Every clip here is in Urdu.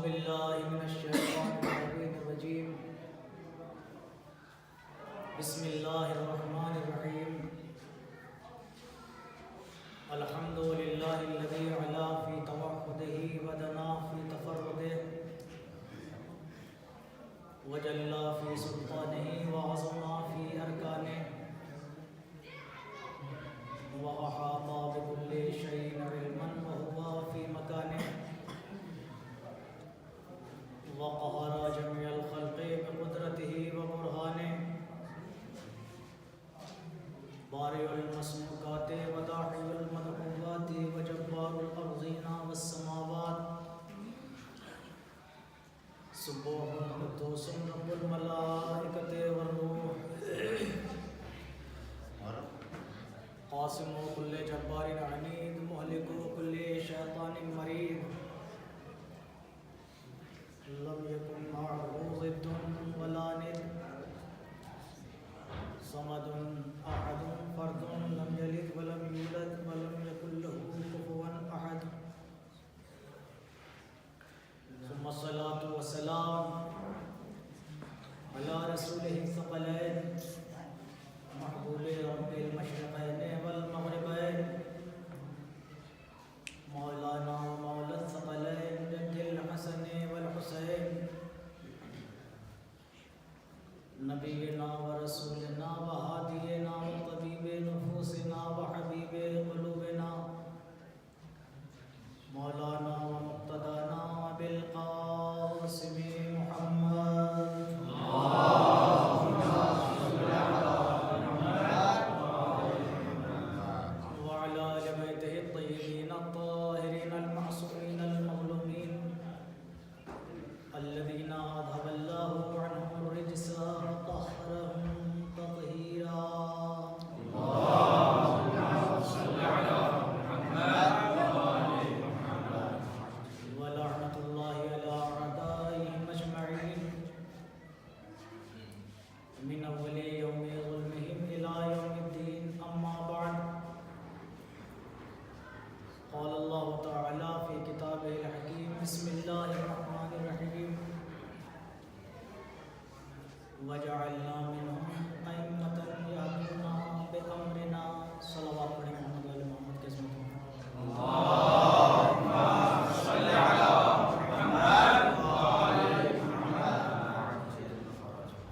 بالله من الشيطان الرجيم. بسم الله الرحمن الرحيم. الحمد لله الذي علا في توحده ودنا في تفرده وجلى في سلطانه وعظم في أركانه وأحاط بكل شيء علما وهو في مكانه وقهر جميع الخلق بقدرته وبرهانه بارئ المسموعات وداعي المدعوات وجبار الأرضين والسماوات سبوح قدوس رب الملائكة والروح قاسم كل جبار عنيد مهلك كل شيطان مريد لم يكن معه ضد ولا ند صمد أحد فرد لم يلد ولم يولد ولم يكن له كفوا أحد ثم الصلاة والسلام على رسوله الثقلين محبوب رب المشرقين والمغربين مولانا ومولى الثقلين جد الحسن والحسين نبينا ورسولنا وهادينا وطبيب نفوسنا وحبيب قلوبنا مولانا ومقتدانا بالقاسم محمد وعلى آل بيته الطيبين الطاهرين المعصومين المظلومين الذين أذهب الله عنهم الرجس وطهرهم تطهيرا. ولعنة الله على أعدائهم أجمعين من أول يوم ظلمهم إلى يوم الدين. أما بعد قال الله تعالى في كتابه الحكيم بسم الله الرحمن الرحيم وجعلنا منهم أئمة يهدون بأمرنا. صلوات محمد وعلى محمد کے عظمت ہو.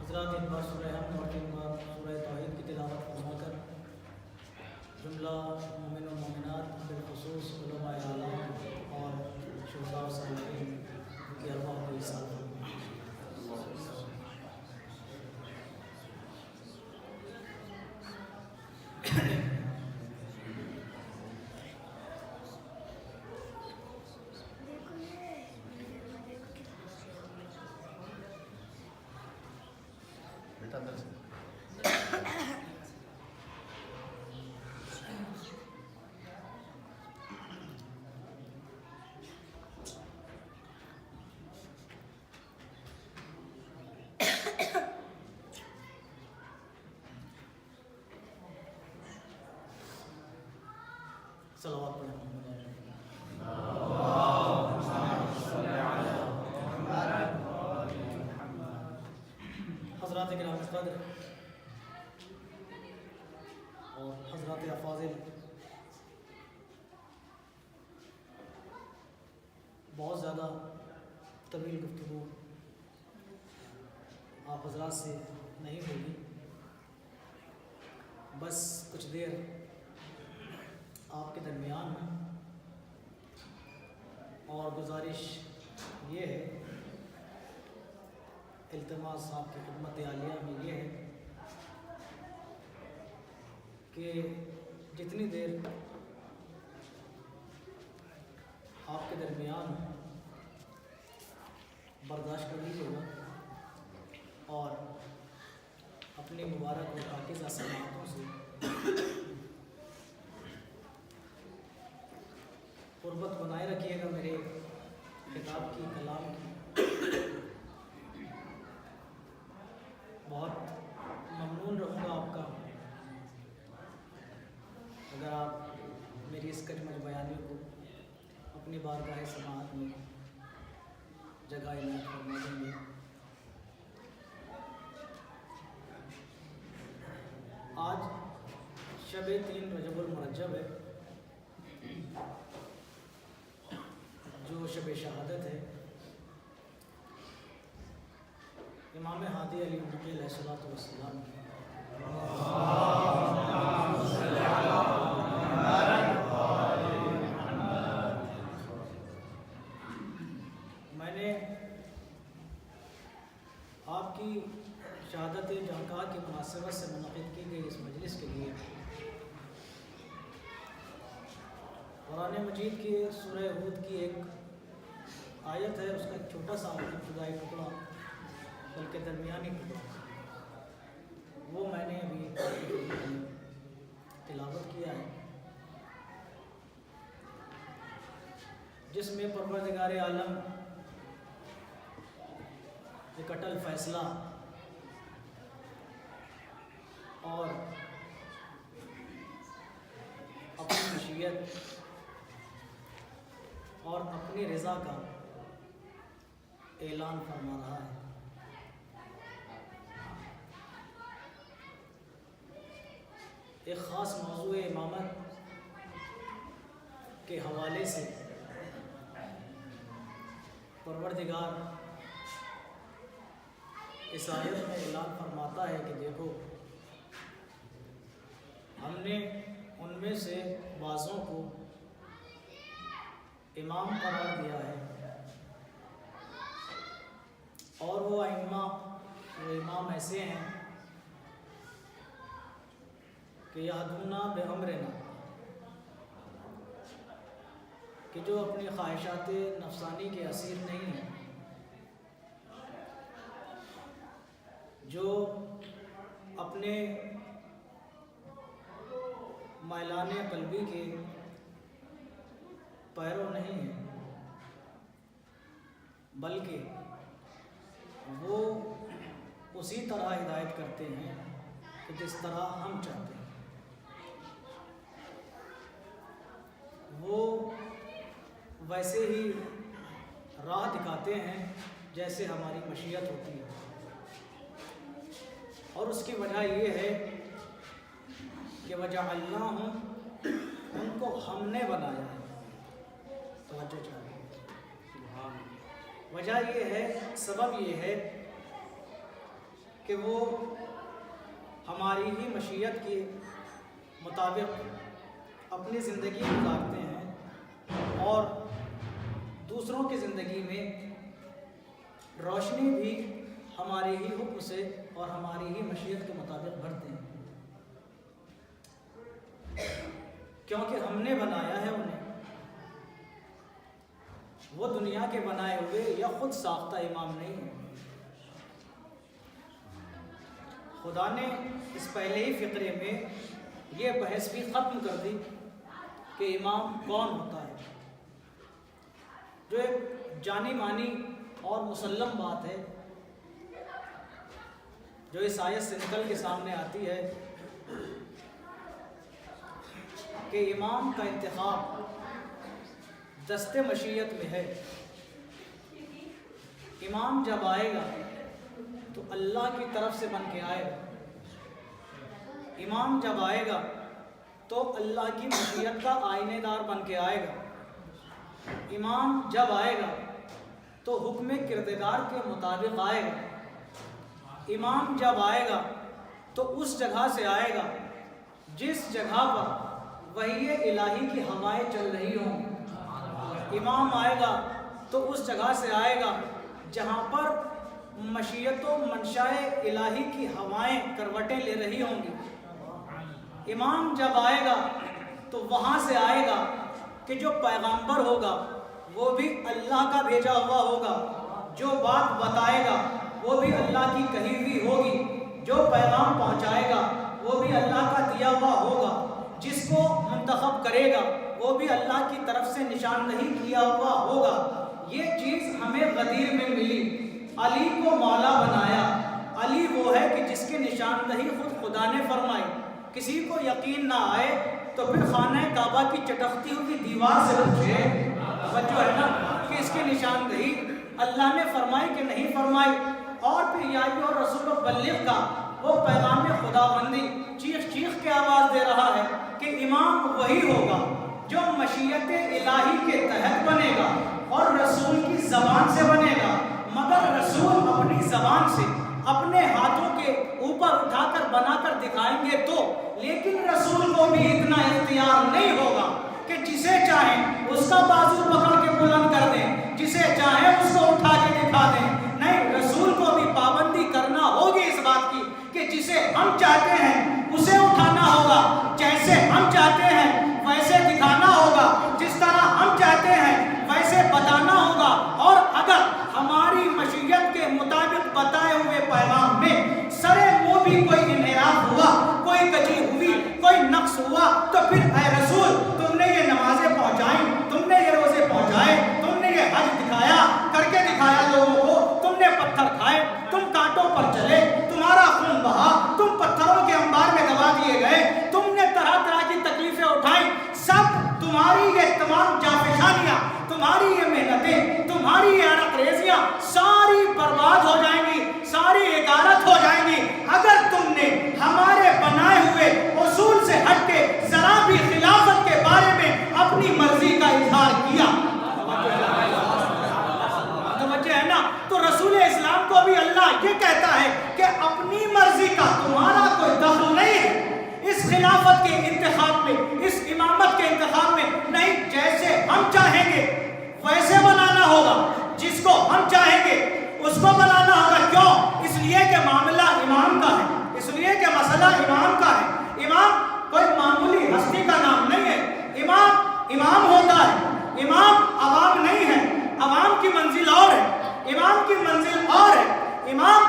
حضرات ایک بار سورہ حمد اور ایک بار سورہ توحید کی تلاوت فرما کر جملہ مومن و مومنات بالخصوص علماء اعلام اور شہداء و صالحین کی ارواح کو ایصال فرمائیں. صلوات پڑھیں محمد حضرات کرام قدر اور حضرات افاضل، بہت زیادہ طویل گفتگو آپ حضرات سے نہیں ہوگی. بس کچھ دیر آپ کے درمیان میں اور گزارش یہ ہے، التماس آپ کی خدمت عالیہ میں یہ ہے کہ جتنی دیر آپ کے درمیان برداشت کر لیجیے گا اور اپنی مبارک و پاکیزہ سماعتوں سے قربت بنائے رکھیے گا میرے خطاب کی، کلام کی. بہت ممنون رہوں گا آپ کا اگر آپ میری اس کٹمٹ بیانی کو اپنی بارگاہ سماعت میں جگہ عنایت فرما دیں گے۔ آج شب 3 رجب المرجب ہے، جو شب شہادت ہے۔ امام ہادی علی مکی علیہ الصلوۃ والسلام میں نے آپ کی شہادت جانکاہ کی مناسبت سے منعقد کی گئی اس مجلس کے لیے قرآن مجید کی سورہ ہود کی ایک آیت ہے، اس کا ایک چھوٹا سا ابتدائی ٹکڑا بلکہ درمیانی ٹکڑا وہ میں نے ابھی تلاوت کیا ہے، جس میں پروردگار عالم ایک اٹل فیصلہ اور اپنی مشیت اور اپنی رضا کا اعلان فرما رہا ہے۔ ایک خاص موضوع امامت کے حوالے سے پروردگار اس آیت میں اعلان فرماتا ہے کہ دیکھو، ہم نے ان میں سے بعضوں کو امام قرار دیا ہے، اور وہ امام ایسے ہیں کہ یہدونا بامرنا، کہ جو اپنی خواہشات نفسانی کے اسیر نہیں ہیں، جو اپنے مائلان قلبی کے پیرو نہیں ہیں، بلکہ وہ اسی طرح ہدایت کرتے ہیں کہ جس طرح ہم چاہتے ہیں۔ وہ ویسے ہی راہ دکھاتے ہیں جیسے ہماری مشیت ہوتی ہے، اور اس کی وجہ یہ ہے کہ وجعلناہم، ان کو ہم نے بنایا ہے۔ توجہ چاہیے، وجہ یہ ہے، سبب یہ ہے کہ وہ ہماری ہی مشیت کے مطابق اپنی زندگی گزارتے ہیں، اور دوسروں کی زندگی میں روشنی بھی ہمارے ہی حکم سے اور ہماری ہی مشیت کے مطابق بھرتے ہیں، کیونکہ ہم نے بنایا ہے انہیں۔ وہ دنیا کے بنائے ہوئے یا خود ساختہ امام نہیں ہیں۔ خدا نے اس پہلے ہی فقرے میں یہ بحث بھی ختم کر دی کہ امام کون ہوتا ہے، جو ایک جانی مانی اور مسلم بات ہے، جو اس آیت سے نکل کے سامنے آتی ہے کہ امام کا انتخاب دست مشیت میں ہے۔ امام جب آئے گا تو اللہ کی طرف سے بن کے آئے گا، امام جب آئے گا تو اللہ کی مشیت کا آئینے دار بن کے آئے گا، امام جب آئے گا تو حکم کردگار کے مطابق آئے گا، امام جب آئے گا تو اس جگہ سے آئے گا جس جگہ پر وحی الہی کی ہوائیں چل رہی ہوں۔ امام آئے گا تو اس جگہ سے آئے گا جہاں پر مشیت و منشائے الہی کی ہوائیں کروٹیں لے رہی ہوں گی۔ امام جب آئے گا تو وہاں سے آئے گا کہ جو پیغمبر ہوگا وہ بھی اللہ کا بھیجا ہوا ہوگا، جو بات بتائے گا وہ بھی اللہ کی کہی ہوئی ہوگی، جو پیغام پہنچائے گا وہ بھی اللہ کا دیا ہوا ہوگا، جس کو منتخب کرے گا وہ بھی اللہ کی طرف سے نشاندہی کیا ہوا ہوگا۔ یہ چیز ہمیں غدیر میں ملی، علی کو مولا بنایا۔ علی وہ ہے کہ جس کی نشاندہی خود خدا نے فرمائی۔ کسی کو یقین نہ آئے تو پھر خانہ کعبہ کی چٹکتی ہوئی دیوار سے پوچھے، بچوں ہے نا، کہ اس کی نشاندہی اللہ نے فرمائی کہ نہیں فرمائی؟ اور پھر یا ایھا الرسول بلغ کا وہ پیغام خداوندی چیخ چیخ کے آواز دے رہا ہے کہ امام وہی ہوگا جو مشیت الہی کے تحت بنے گا اور رسول کی زبان سے بنے گا، مگر رسول اپنی زبان سے اپنے ہاتھوں کے اوپر اٹھا کر بنا کر دکھائیں گے تو، لیکن رسول کو بھی اتنا اختیار نہیں ہوگا کہ جسے چاہیں اس کا بازو پکڑ کے بلند کر دیں، جسے چاہیں اس کو اٹھا کے دکھا دیں۔ نہیں، رسول کو بھی پابندی کرنا ہوگی اس بات کی کہ جسے ہم چاہتے ہیں اسے اٹھانا ہوگا، جیسے ہم چاہتے ہیں ویسے دکھانا ہوگا، جس طرح ہم چاہتے ہیں ویسے بتانا ہوگا، اور اگر ہماری مشیت کے مطابق بتائے ہوئے پیغام میں سرے منہ بھی کوئی انحراف ہوا، کوئی کجی ہوئی، کوئی نقص ہوا، تو پھر اے رسول تم نے یہ نمازیں پہنچائیں، تم نے یہ روزے پہنچائے، تم نے یہ حج دکھایا، کر کے دکھایا لوگوں کو، تم نے پتھر کھائے، تم کانٹوں پر چلے، تمہارا خون بہا، تم پتھروں کے انبار میں دبا دیے گئے، تم نے طرح طرح کی تکلیفیں اٹھائیں، سب تمہاری یہ تمام جانفشانیاں، تمہاری یہ محنتیں، تمہاری یہ عرق ریزیاں ساری برباد ہو جائیں گی، ساری غارت ہو جائیں گی اگر تم نے ہمارے بنائے ہوئے اصول سے ہٹ کے ذرا بھی خلافت کے بارے میں اپنی مرضی کا اظہار کیا۔ توجہ ہے نا؟ تو رسول اسلام کو بھی اللہ یہ کہتا ہے کہ اپنی مرضی کا تمہارا کوئی دخل نہیں ہے اس خلافت کے انتخاب میں، اس امامت کے انتخاب میں، نہیں، جیسے ہم چاہیں گے ویسے بنانا ہوگا، جس کو ہم چاہیں گے اس کو بنانا ہوگا۔ کیوں؟ اس لیے کہ معاملہ امام کا ہے، اس لیے کہ مسئلہ امام کا ہے۔ امام کوئی معمولی ہستی کا نام نہیں ہے، امام امام ہوتا ہے، امام عوام نہیں ہے، عوام کی منزل اور ہے، امام کی منزل اور ہے، امام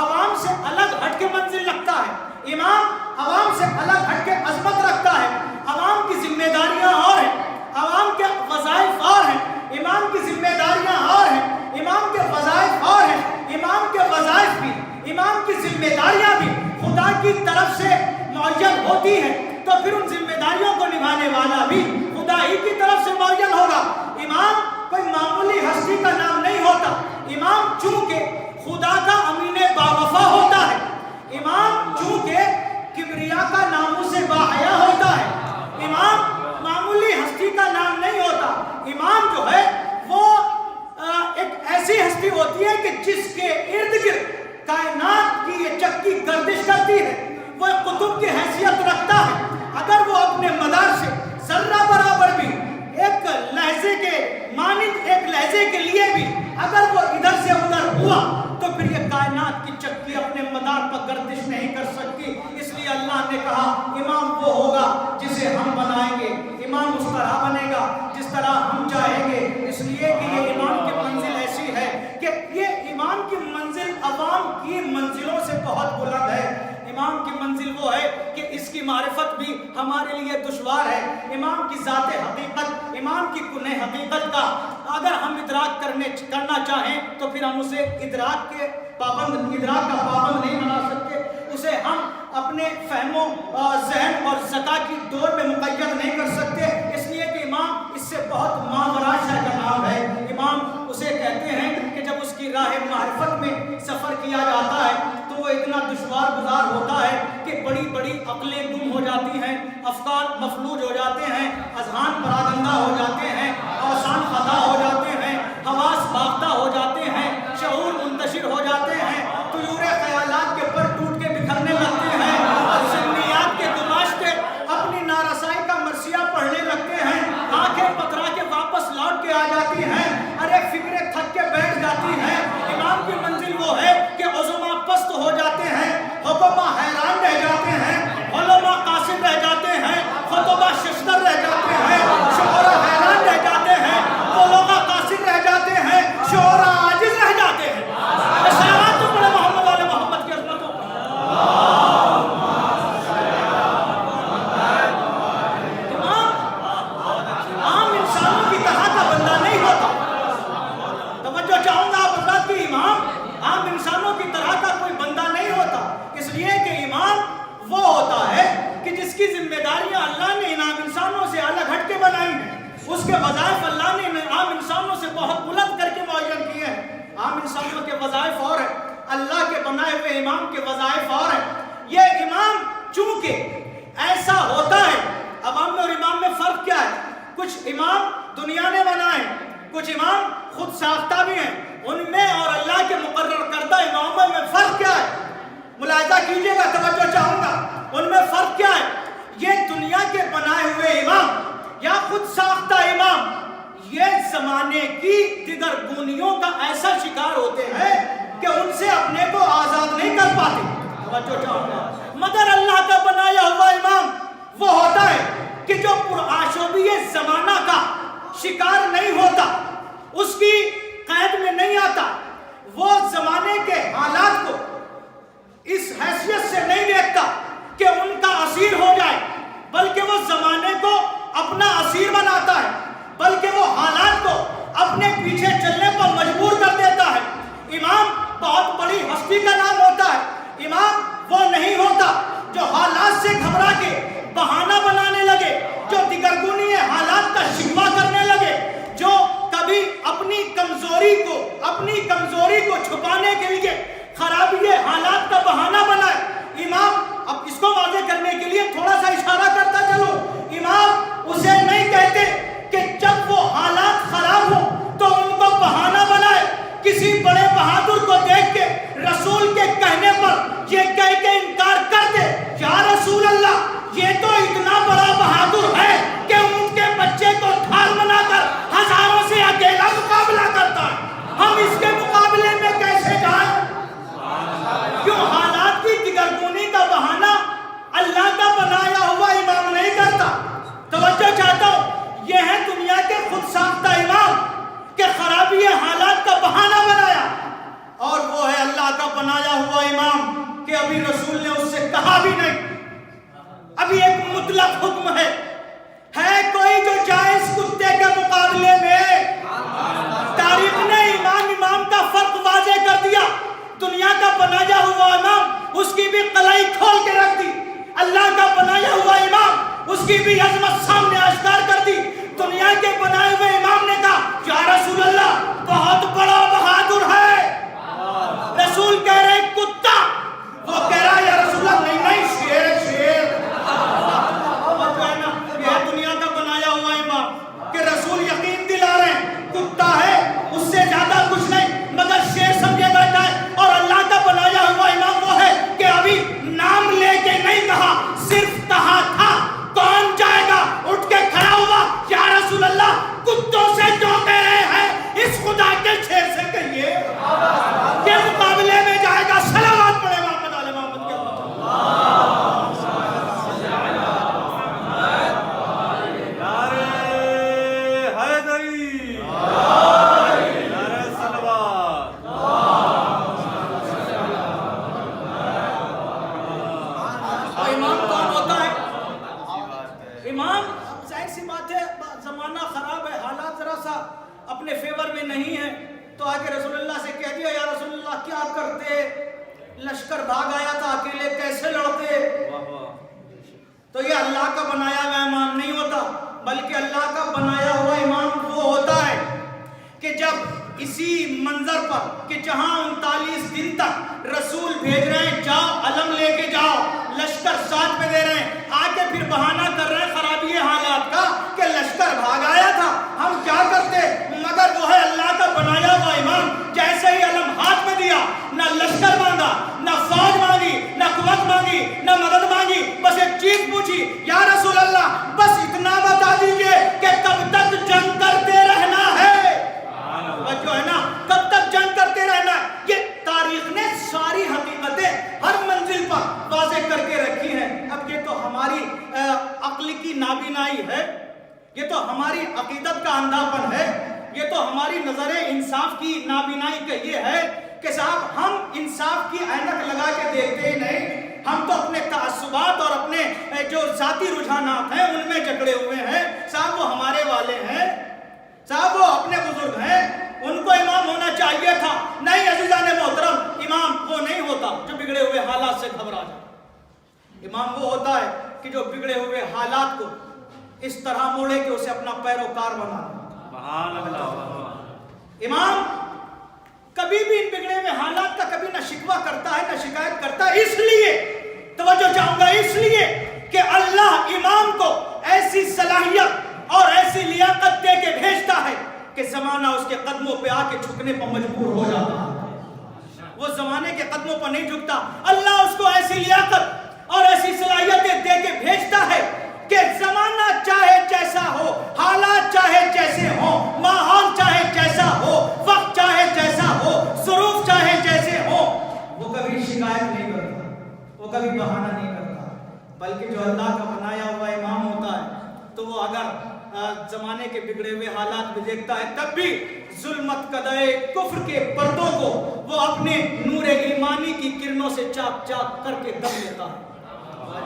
عوام سے الگ ہٹ کے منزل رکھتا ہے، امام عوام سے الگ ہٹ کے عظمت رکھتا ہے، عوام کی ذمہ داریاں اور ہیں، عوام کے وظائف اور ہیں، امام کی ذمہ داریاں اور ہیں، امام کے وظائف اور ہیں، امام کے وظائف بھی، امام کی ذمہ داریاں بھی خدا کی طرف سے معین ہوتی ہیں، تو پھر ان ذمہ داریوں کو نبھانے والا بھی خدا ہی کی طرف سے معین ہوگا۔ امام کوئی معمولی ہستی کا نام نہیں ہوتا، امام چونکہ خدا کا امین باوفا ہوتا ہے، امام چونکہ کبریا کا ناموں سے باحیا ہوتا ہے، امام معمولی ہستی کا نام نہیں ہوتا، امام جو ہے وہ ایک ایسی ہستی ہوتی ہے کہ جس کے ارد گرد کائنات کی یہ چکی گردش کرتی ہے، وہ ایک قطب کی حیثیت رکھتا ہے، اگر وہ اپنے مدار سے ذرہ برابر بھی ایک لہجے کے مانند، ایک لہجے کے لیے بھی اگر وہ ادھر سے ادھر ہوا تو پھر یہ کائنات کی چکی اپنے مدار پر گردش نہیں کر سکتی۔ اس لیے اللہ نے کہا امام وہ ہوگا جسے ہم بنائیں گے، امام اس طرح بنے گا جس طرح ہم چاہیں گے، اس لیے کہ یہ امام کی منزل ایسی ہے کہ یہ امام کی منزل عوام کی منزلوں سے بہت بلند ہے۔ امام کی منزل وہ ہے کہ اس کی معرفت بھی ہمارے لیے دشوار ہے، امام کی ذات حقیقت، امام کی کنہ حقیقت کا اگر ہم ادراک کرنا چاہیں تو پھر ہم اسے ادراک کا پابند نہیں بنا سکتے، اسے ہم اپنے فہم و ذہن اور ذکا کی دور میں مقید نہیں کر سکتے، اس لیے کہ امام اس سے بہت ماورا شے کا نام ہے۔ امام اسے کہتے ہیں کہ جب اس کی راہ معرفت میں سفر کیا جاتا ہے تو وہ اتنا دشوار گزار ہوتا ہے کہ بڑی بڑی عقلیں گم ہو جاتی ہیں، افکار مفلوج ہو جاتے ہیں، اذہان پراگندہ ہو جاتے ہیں، اوسان خطا ہو جاتے ہیں، حواس باختہ ہو جاتے ہیں، شعور منتشر ہو جاتے ہیں، طیور خیالات کے پر ٹوٹ کے بکھرنے لگتے ہیں، اور ذہنیات کے گماشتے اپنی نارسائی کا مرثیہ پڑھنے لگتے ہیں، آنکھیں پتھرا کے واپس لوٹ کے آ جاتی ہیں، ارے فکریں تھک کے بیٹھ جاتی ہیں۔ امام کی منزل وہ ہے کہ عظما پست ہو جاتے ہیں، حکما حیران رہ جاتے ہیں، علماء قاصر رہ جاتے ہیں، خطبہ ششدر رہ جاتے ہیں، شعراء حیران رہ جاتے ہیں، علماء قاصر رہ جاتے ہیں، شعراء عاجز رہ جاتے ہیں۔ سلامات تو پڑے محمد والے محمد کی عظمتوں عام انسانوں کی طرح کا بندہ نہیں ہوتا۔ توجہ چاہوں گا آپ حضرات کی، امام عام انسانوں کی طرح کا کوئی بندہ نہیں ہوتا، اس لیے کہ امام وہ ہوتا ہے کہ جس کی ذمہ داریاں اللہ نے عام انسانوں سے الگ ہٹ کے بنائی ہیں، اس کے وظائف اللہ نے عام انسانوں سے بہت بلند کر کے معین کیے ہیں۔ وظائف اور ہے، اللہ کے بنائے ہوئے امام کے وظائف اور ہیں۔ یہ امام چونکہ ایسا ہوتا ہے، عوام میں اور امام میں فرق کیا ہے؟ کچھ امام دنیا نے بنائے، کچھ امام خود ساختہ بھی ہیں، ان میں اور اللہ کے مقرر کردہ اماموں میں فرق کیا ہے؟ ملاحظہ کیجئے گا، توجہ چاہوں گا، ان میں فرق کیا ہے؟ یہ دنیا کے بنائے ہوئے امام یا خود ساختہ امام یہ زمانے کی دیگر گونیوں کا ایسا شکار ہوتے ہیں کہ ان سے اپنے کو آزاد نہیں کر پاتے۔ توجہ چاہوں گا، مگر اللہ کا بنایا ہوا امام وہ ہوتا ہے کہ جو پرآشوبی زمانہ کا شکار نہیں ہوتا، اس کی قید میں نہیں آتا، وہ زمانے کے حالات کو اس حیثیت سے نہیں دیکھتا کہ ان کا اسیر ہو جائے، بلکہ وہ زمانے کو اپنا اسیر بناتا ہے، بلکہ وہ حالات کو اپنے پیچھے چلنے پر مجبور کر دیتا ہے۔ امام بہت بڑی ہستی کا نام ہوتا ہے۔ امام وہ نہیں ہوتا جو حالات سے گھبرا کے بہانہ بنانے لگے، جو دیگرگونی حالات کا شکوہ کرنے لگے، جو کبھی اپنی کمزوری کو چھپانے کے لیے خرابی حالات کا بہانہ بنائے۔ امام، اب اس کو واضح کرنے کے لیے تھوڑا سا اشارہ کرتا چلو، امام اسے نہیں کہتے کہ جب وہ حالات خراب ہو تو ان کو بہانہ بنائے، کسی بڑے بہادر کو دیکھ کے رسول کے کہنے پر یہ کہہ کے انکار کر دے، یا رسول اللہ یہ تو اتنا بڑا بہادر ہے کہ ان کے بچے کو ڈھال بنا کر ہزاروں سے اکیلا مقابلہ کرتا ہے، ہم اس کے مقابلے میں کیسے جائیں؟ کیوں حالات کی دیگرگونی کا بہانہ اللہ کا بنایا ہوا امام نہیں کرتا؟ توجہ چاہتا ہوں، یہ ہے دنیا کے خود ساختہ امام کہ خرابی حالات کا بہانہ بنایا، اور وہ ہے اللہ کا بنایا ہوا امام کہ ابھی رسول نے اس سے کہا بھی نہیں، ابھی ایک مطلق حکم ہے کوئی جو جائز کتے کے مقابلے میں؟ تاریخ نے امام کا فرق واضح کر دیا، دنیا کا بنایا ہوا امام اس کی بھی قلعی کھول کے رکھ دی، اللہ کا بنایا ہوا امام اس کی بھی عظمت سامنے اشکار کر دی۔ دنیا کے بنائے ہوئے امام نے کہا یا رسول اللہ بہت بڑا بہادر ہے، رسول کہہ رہے کتا، وہ کہہ رہا یا رسول اللہ نہیں شیر یہ دنیا کا بنایا ہوا امام کہ رسول یقین دلا رہے ہیں کتا ہے، اس سے زیادہ کچھ نہیں مگر شیر سمجھے بیٹھا ہے، اور اللہ کا بنایا ہوا امام وہ ہے کہ ابھی نام لے کے نہیں کہا، صرف کہا تھا کون جائے گا، اٹھ کے کھڑا ہوا، یا رسول اللہ کتوں سے جو کہہ رہے ہیں اس خدا کے شیر سے کہیے کہ مقابلے میں جائے گا۔ صلوات پڑھے محمد علی محمد کے اپنے فیور میں نہیں ہے تو آگے رسول اللہ سے کہہ دیا یا رسول اللہ کیا کرتے، لشکر بھاگ آیا تھا اکیلے کیسے لڑتے؟ تو یہ اللہ کا بنایا ہوا امام نہیں ہوتا، بلکہ اللہ کا بنایا ہوا امام وہ ہوتا ہے کہ جب اسی منظر پر کہ جہاں 39 دن تک رسول بھیج رہے ہیں جاؤ علم لے کے جاؤ، لشکر ساتھ میں دے رہے ہیں، آگے پھر بہانہ کر رہے ہیں خرابی حالات کا کہ لشکر بھاگ آیا تھا ہم کیا کرتے، مگر وہ ہے اللہ کا بنایا ہوا امام جیسے ہی علم ہاتھ میں دیا، نہ لشکر مانگا، نہ فوج مانگی، نہ قوت مانگی، نہ مدد مانگی، بس ایک چیز پوچھی یا رسول اللہ بس اتنا بتا دیجئے کہ کب تک جنگ کرتے رہنا ہے، جو ہے نا کب تک جنگ کرتے رہنا ہے۔ یہ تاریخ نے ساری حقیقتیں ہر منزل پر واضح کر کے رکھی ہیں۔ اب یہ تو ہماری عقل کی نابینائی ہے، یہ تو ہماری عقیدت کا اندھاپن ہے، یہ تو ہماری نظر انصاف کی نابینائی کا یہ ہے کہ صاحب ہم انصاف کی عینک لگا کے دیکھتے ہی نہیں، ہم تو اپنے تعصبات اور اپنے جو ذاتی رجحانات ہیں ان میں جکڑے ہوئے ہیں۔ صاحب وہ ہمارے والے ہیں، صاحب وہ اپنے بزرگ ہیں، ان کو امام ہونا چاہیے تھا، نہیں عزیزان محترم، امام وہ نہیں ہوتا جو بگڑے ہوئے حالات سے گھبرا جائے، امام وہ ہوتا ہے کہ جو بگڑے ہوئے حالات کو اس طرح موڑے کہ اسے اپنا پیروکار بنا دے۔ امام کبھی بھی ان بگڑے ہوئے حالات کا کبھی نہ شکوہ کرتا ہے نہ شکایت کرتا ہے. اس لیے توجہ چاہوں گا، اس لیے کہ اللہ امام کو ایسی صلاحیت اور ایسی لیاقت دے کے بھیجتا ہے کہ زمانہ اس کے قدموں پہ آ کے جھکنے پر مجبور ہو جاتا ہے. وہ زمانے کے قدموں پر نہیں جھکتا. اللہ اس کو ایسی لیاقت اور ایسی صلاحیتیں دے کے بھیجتا ہے کہ زمانہ چاہے جیسا ہو، حالات چاہے جیسے ہوں، ماحول چاہے جیسا ہو، وقت چاہے جیسا ہو، ظروف چاہے جیسے ہو، وہ کبھی شکایت نہیں کرتا، وہ کبھی بہانہ نہیں کرتا. بلکہ جو اللہ کا بنایا ہوا امام ہوتا ہے تو وہ اگر زمانے کے بگڑے ہوئے حالات میں دیکھتا ہے تب بھی ظلمت قدائے کفر کے پردوں کو وہ اپنے نور ایمانی کی کرنوں سے چاک چاک کر کے دم لیتا ہے.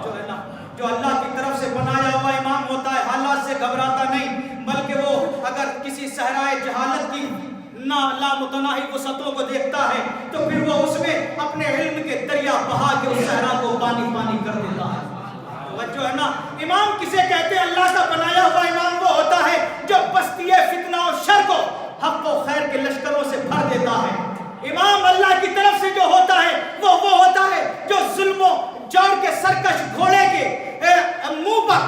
جو ہے نا، جو اللہ کی طرف سے بنایا ہوا امام ہوتا ہے حالات سے گھبراتا نہیں، بلکہ وہ اگر کسی صحرائے جہالت کی لامتناہی وسعتوں کو دیکھتا ہے تو پھر وہ اس میں اپنے علم کے دریا بہا کے اس صحرا کو پانی پانی کر دیتا ہے. جو ہے نا، امام کسے کہتے ہیں؟ اللہ کا بنایا ہوا امام وہ ہوتا ہے جو بستی فتنہ و شر کو حق و خیر کے لشکروں سے بھر دیتا ہے. امام اللہ کی طرف سے جو ہوتا ہے وہ ہوتا ہے جو ظلم و جور کے سرکش گھوڑے کے منہ پر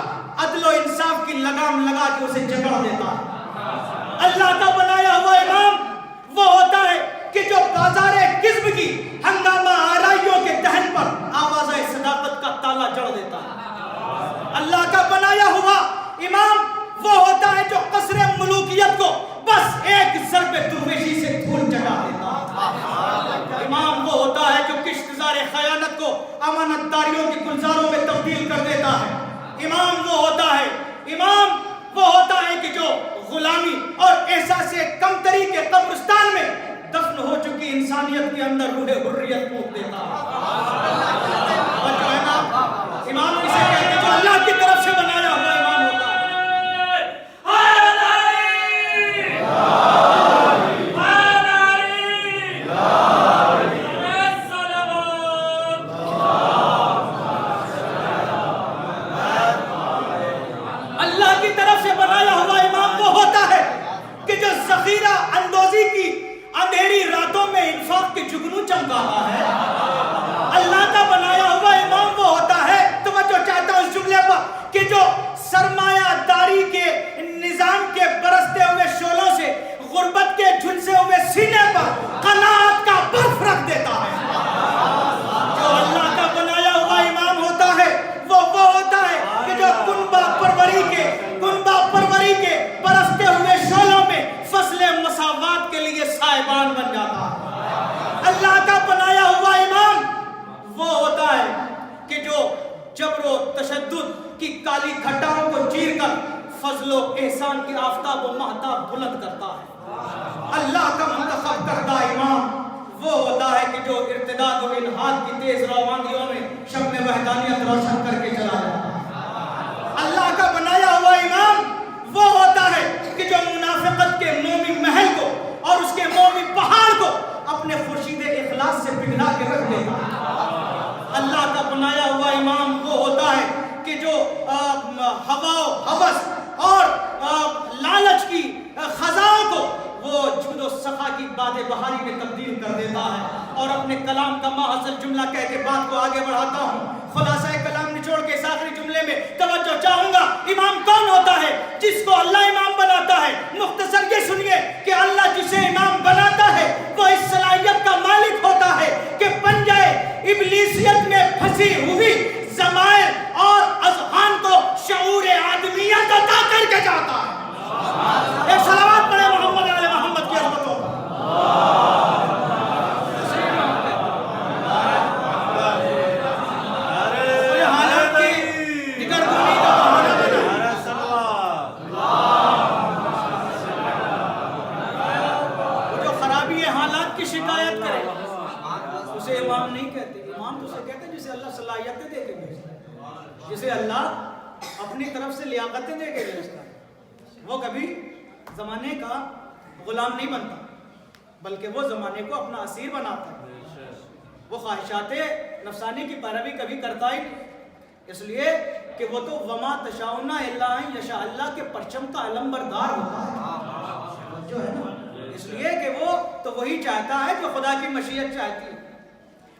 عدل و انصاف کی لگام لگا کے اسے جکڑ دیتا ہے. اللہ کا بنایا ہوا امام وہ ہوتا ہے کہ جو بازار کذب کی ہنگامہ آرائیوں کے دہن پر آواز صداقت کا تالا جڑ دیتا ہے. اللہ کا بنایا ہوا امام وہ ہوتا ہے جو قصر ملوکیت کو بس ایک ضرب درویشی سے دھول چڑھا دیتا ہے. امام وہ ہوتا ہے جو کشتزار خیانت کو امانت داریوں کی گلزاروں میں تبدیل کر دیتا ہے. امام وہ ہوتا ہے کہ جو غلامی اور احساس کمتری کے قبرستان میں دفن ہو چکی انسانیت کے اندر روح حریت پھونک دیتا ہے. امام کسے کہتے ہیں؟ جو اللہ کی طرف سے بنایا ہوا امام ہوتا ہے. اللہ کی طرف سے بنایا ہوا امام وہ ہوتا ہے کہ جو ذخیرہ اندوزی کی اندھیری راتوں میں انفاق کے جگنو چمکا رہا ہے. اللہ کا بنایا ہوا امام وہ ہوتا ہے، توجہ چاہتا ہوں اس جملے پر، کہ جو سرمایہ داری کے نظام کے برستے ہوئے شعلوں سے غربت کے جھلسے ہوئے سینے پر قناعت کا برف رکھ دیتا ہے. جو اللہ کا بنایا ہوا امام ہوتا ہے وہ ہوتا ہے کہ جو کنبہ پروری کے برستے ہوئے شعلوں میں فصل مساوات کے لیے سائبان بن جاتا ہے. اللہ کا بنایا ہوا امام وہ ہوتا ہے کہ جو جبر و تشدد کی کالی گھٹاؤں کو چیر کر فضل و احسان کی آفتاب و مہتاب بلند کرتا ہے. اللہ کا منتخب کردہ امام وہ ہوتا ہے کہ جو ارتداد و الحاد کی تیز روانیوں میں شمع وحدانیت روشن کر کے چلا جاتا ہے. اللہ کا بنایا ہوا امام وہ ہوتا ہے کہ جو منافقت کے مومی محل کو اور اس کے مومی پہاڑ کو اپنے خورشید اخلاص سے بگڑا کے رکھ دیتا ہے. اللہ کا بنایا ہوا امام وہ ہوتا ہے کہ جو ہوا و ہوس اور لالچ کی خزاں کو وہ جود و سخا کی باد بہاری میں تبدیل کر دیتا ہے. اور اپنے کلام کا ماحصل جملہ کہہ کے بات کو آگے بڑھاتا ہوں. خلاصہ کلام نچوڑ کے اس آخری جملے میں توجہ چاہوں گا. امام کون ہوتا ہے جس کو اللہ امام بناتا ہے؟ مختصر یہ سنیے کہ اللہ جسے امام بناتا ہے وہ اس صلاحیت کا مالک ہوتا ہے کہ پنجے ابلیسیت میں پھنسی ہوئی ضمائر اور اذہان کو شعور آدمیت عطا کر کے جاتا ہے. ایک صلوات پڑھے محمد علی محمد کی عظمتوں پر. شکایت کرے اسے امام نہیں کہتے. امام تو اسے کہتے ہیں جسے اللہ صلاحیتیں دے کے بھیجتا ہے، جسے اللہ اپنی طرف سے لیاقتیں دے کے بھیجتا ہے. وہ کبھی زمانے کا غلام نہیں بنتا بلکہ وہ زمانے کو اپنا اسیر بناتا ہے. وہ خواہشات نفسانی کی پیروی کبھی کرتا ہی نہیں، اس لیے کہ وہ تو وما تشاؤون الا ان یشاء اللہ کے پرچم کا علم بردار ہوتا ہے. جو ہے نا، اس لیے کہ وہ تو وہی چاہتا ہے جو خدا کی مشیت چاہتی ہے.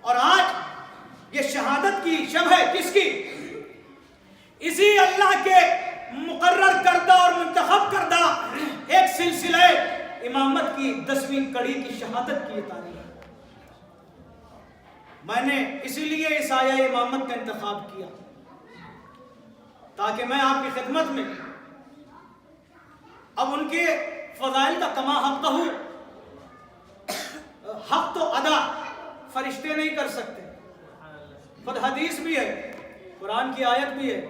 اور آج یہ شہادت کی شب ہے کس کی؟ اسی اللہ کے مقرر کردہ اور منتخب کردہ ایک سلسلہ امامت کی 10ویں کڑی کی شہادت کی تاریخ. میں نے اسی لیے اس آیہ امامت کا انتخاب کیا تاکہ میں آپ کی خدمت میں اب ان کے فضائل کا کما حق ہوں. حق تو ادا فرشتے نہیں کر سکتے. خود حدیث بھی ہے، قرآن کی آیت بھی ہے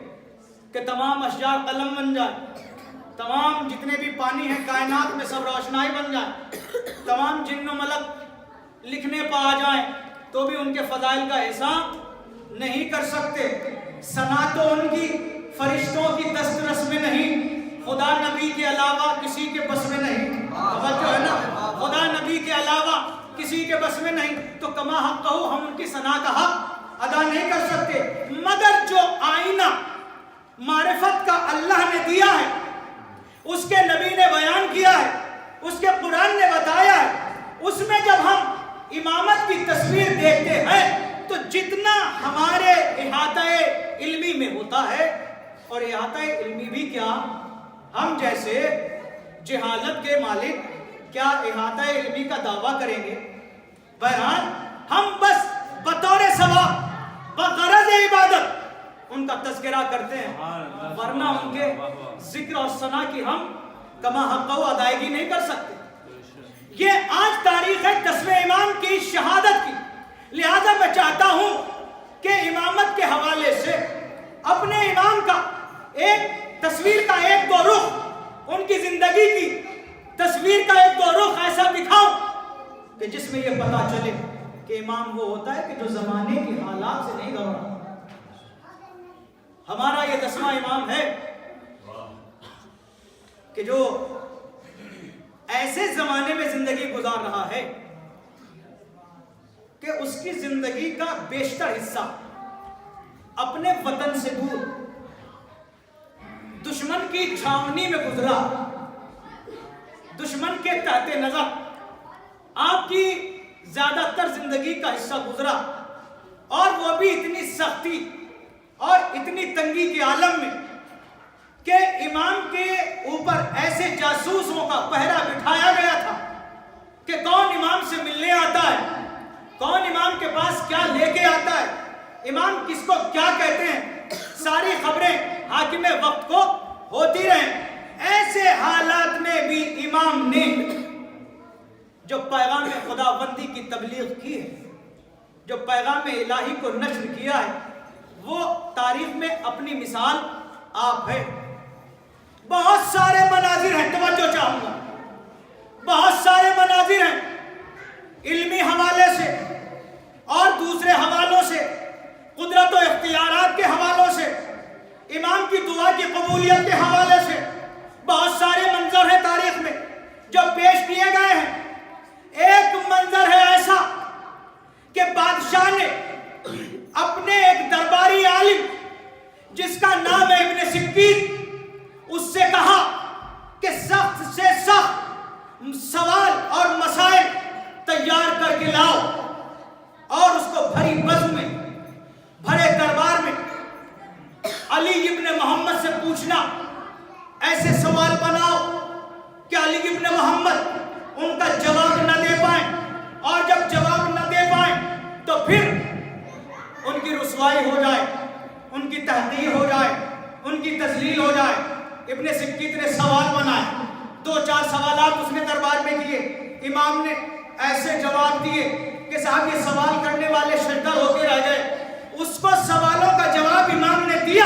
کہ تمام اشجار قلم بن جائے، تمام جتنے بھی پانی ہیں کائنات میں سب روشنائی بن جائے، تمام جن و ملک لکھنے پہ آ جائیں تو بھی ان کے فضائل کا احسان نہیں کر سکتے. ثنا تو ان کی فرشتوں کی دسترس میں نہیں، خدا نبی کے علاوہ کسی کے بس میں نہیں. توجہ ہے نا، خدا نبی کے علاوہ کسی کے بس میں نہیں. تو کما حق کہو، ہم ان کی ثنا کا حق ادا نہیں کر سکتے. مگر جو آئینہ معرفت کا اللہ نے دیا ہے، اس کے نبی نے بیان کیا ہے، اس کے قرآن نے بتایا ہے، اس میں جب ہم امامت کی تصویر دیکھتے ہیں تو جتنا ہمارے احاطہ علمی میں ہوتا ہے، اور احاطہ علمی بھی کیا، ہم جیسے جہالت کے مالک کیا احاطہ علمی کا دعویٰ کریں گے؟ بہرحال ہم بس بطور ثواب بغرض عبادت ان کا تذکرہ کرتے ہیں، ورنہ ان کے ذکر اور ثنا کی ہم کما حق و ادائیگی نہیں کر سکتے. یہ آج تاریخ ہے 10ویں امام کی شہادت کی. لہذا میں چاہتا ہوں کہ امامت کے حوالے سے اپنے امام کا ایک تصویر کا ایک دو رخ، ان کی زندگی کی تصویر کا ایک دو رخ ایسا دکھاؤں کہ جس میں یہ پتا چلے کہ امام وہ ہوتا ہے کہ جو زمانے کے حالات سے نہیں گھبراتا. ہمارا یہ 10واں امام ہے کہ جو ایسے زمانے میں زندگی گزار رہا ہے کہ اس کی زندگی کا بیشتر حصہ اپنے وطن سے دور دشمن کی چھاونی میں گزرا، دشمن کے تحت نظر آپ کی زیادہ تر زندگی کا حصہ گزرا، اور وہ بھی اتنی سختی اور اتنی تنگی کے عالم میں کہ امام کے اوپر ایسے جاسوسوں کا پہرا بٹھایا گیا تھا کہ کون امام سے ملنے آتا ہے، کون امام کے پاس کیا لے کے آتا ہے، امام کس کو کیا کہتے ہیں، ساری خبریں حاکم وقت کو ہوتی رہیں. ایسے حالات میں بھی امام نے جو پیغام خدا بندی کی تبلیغ کی ہے، جو پیغام الہی کو نشر کیا ہے، وہ تاریخ میں اپنی مثال آپ ہے. بہت سارے مناظر ہیں، توجہ چاہوں گا، بہت سارے مناظر ہیں علمی حوالے سے اور دوسرے حوالوں سے، قدرت و اختیارات کے حوالوں سے، امام کی دعا کی قبولیت کے حوالے سے بہت سارے منظر ہیں تاریخ میں جو پیش کیے گئے ہیں. ایک منظر ہے ایسا کہ بادشاہ نے اپنے ایک درباری عالم جس کا نام ہے ابن سکین، اس سے کہا کہ سخت سے سخت سوال اور مسائل تیار کر کے لاؤ، اور اس کو بھری بزم میں، بھرے دربار میں علی ابن محمد سے پوچھنا، ایسے سوال بناؤ کہ علی ابن محمد ان کا جواب نہ دے پائیں، اور جب جواب نہ دے پائیں تو پھر ان کی رسوائی ہو جائے، ان کی تحقیر ہو جائے، ان کی تذلیل ہو جائے. ابن سکیت نے سوال بنائے، 2-4 سوالات اس نے دربار میں کیے. امام نے ایسے جواب دیے کہ صاحب یہ سوال کرنے والے شرکر ہو کے رہ گئے. اس کو سوالوں کا جواب امام نے دیا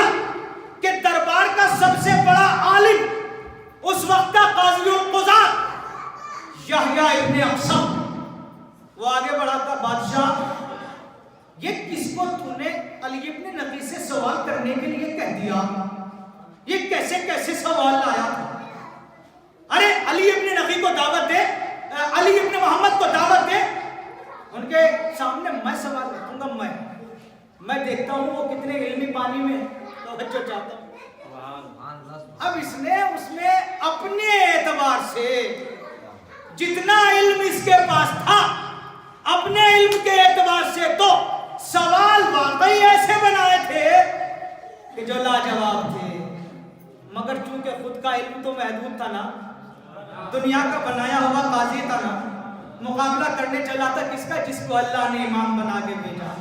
کہ دربار کا سب سے بڑا عالم اس وقت کا قاضی القضات یحییٰ ابن اقسم، وہ آگے بڑھا تھا، بادشاہ یہ کس کو تو نے علی ابن نقی سے سوال کرنے کے لیے کہہ دیا؟ یہ کیسے کیسے سوال لایا؟ ارے علی ابن نقی کو دعوت دے، علی ابن محمد کو دعوت دے، ان کے سامنے میں سوال رکھوں گا. میں دیکھتا ہوں وہ کتنے علمی پانی میں توجہ چاہتا ہوں. اب اس نے اپنے اعتبار سے جتنا علم اس کے پاس تھا اپنے علم کے اعتبار سے تو سوال واقعی ایسے بنائے تھے کہ جو لاجواب تھے، مگر چونکہ خود کا علم تو محدود تھا نا، دنیا کا بنایا ہوا قاضی تھا نا، مقابلہ کرنے چلا تھا کس کا؟ جس کو اللہ نے امام بنا کے بھیجا۔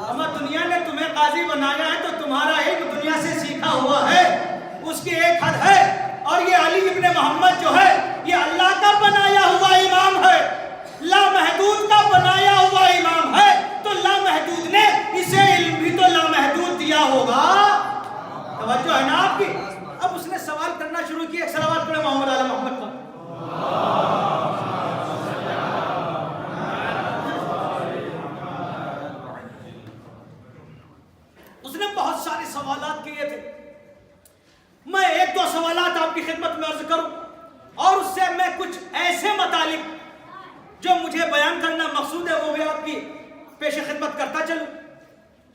اما دنیا نے تمہیں قاضی بنایا ہے تو تمہارا علم دنیا سے سیکھا ہوا ہے، اس کی ایک حد ہے، اور یہ علی ابن محمد جو ہے یہ اللہ کا بنایا ہوا امام ہے، لامحدود کا بنایا ہوا امام ہے، تو لامحدود نے اسے علم بھی تو لامحدود دیا ہوگا۔ توجہ ہے نا آپ کی؟ اب اس نے سوال کرنا شروع کیا، ایک سوال پڑھے محمد علی محمد پر۔ اس نے بہت سارے سوالات کیے تھے، میں ایک دو سوالات آپ کی خدمت میں عرض کروں اور اس سے میں کچھ ایسے مطالب جو مجھے بیان کرنا مقصود ہے وہ بھی آپ کی پیش خدمت کرتا چلوں،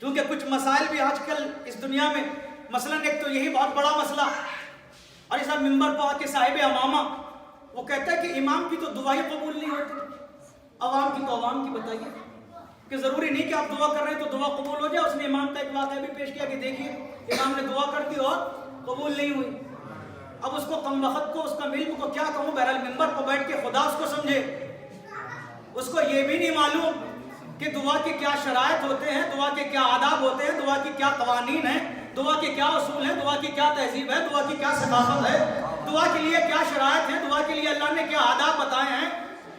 کیونکہ کچھ مسائل بھی آج کل اس دنیا میں، مثلا ایک تو یہی بہت بڑا مسئلہ، اور اس ممبر پر آ کے صاحب امامہ وہ کہتا ہے کہ امام کی تو دعائیں قبول نہیں ہوتی، عوام کی تو عوام کی بتائیے کہ ضروری نہیں کہ آپ دعا کر رہے ہیں تو دعا قبول ہو جائے۔ اس نے امام کا ایک واقعہ بھی پیش کیا کہ دیکھیے امام نے دعا کر دی اور قبول نہیں ہوئی۔ اب اس کو کم وقت کو، اس کا علم کو کیا کہوں، بہرحال ممبر پر بیٹھ کے خدا اس کو سمجھے، اس کو یہ بھی نہیں معلوم کہ دعا کے کیا شرائط ہوتے ہیں، دعا کے کیا آداب ہوتے ہیں، دعا کی کیا قوانین ہیں، دعا کے کیا اصول ہیں، دعا کی کیا تہذیب ہے، دعا کی کیا ثقافت ہے، دعا کے لیے کیا شرائط ہیں، دعا کے لیے اللہ نے کیا آداب بتائے ہیں،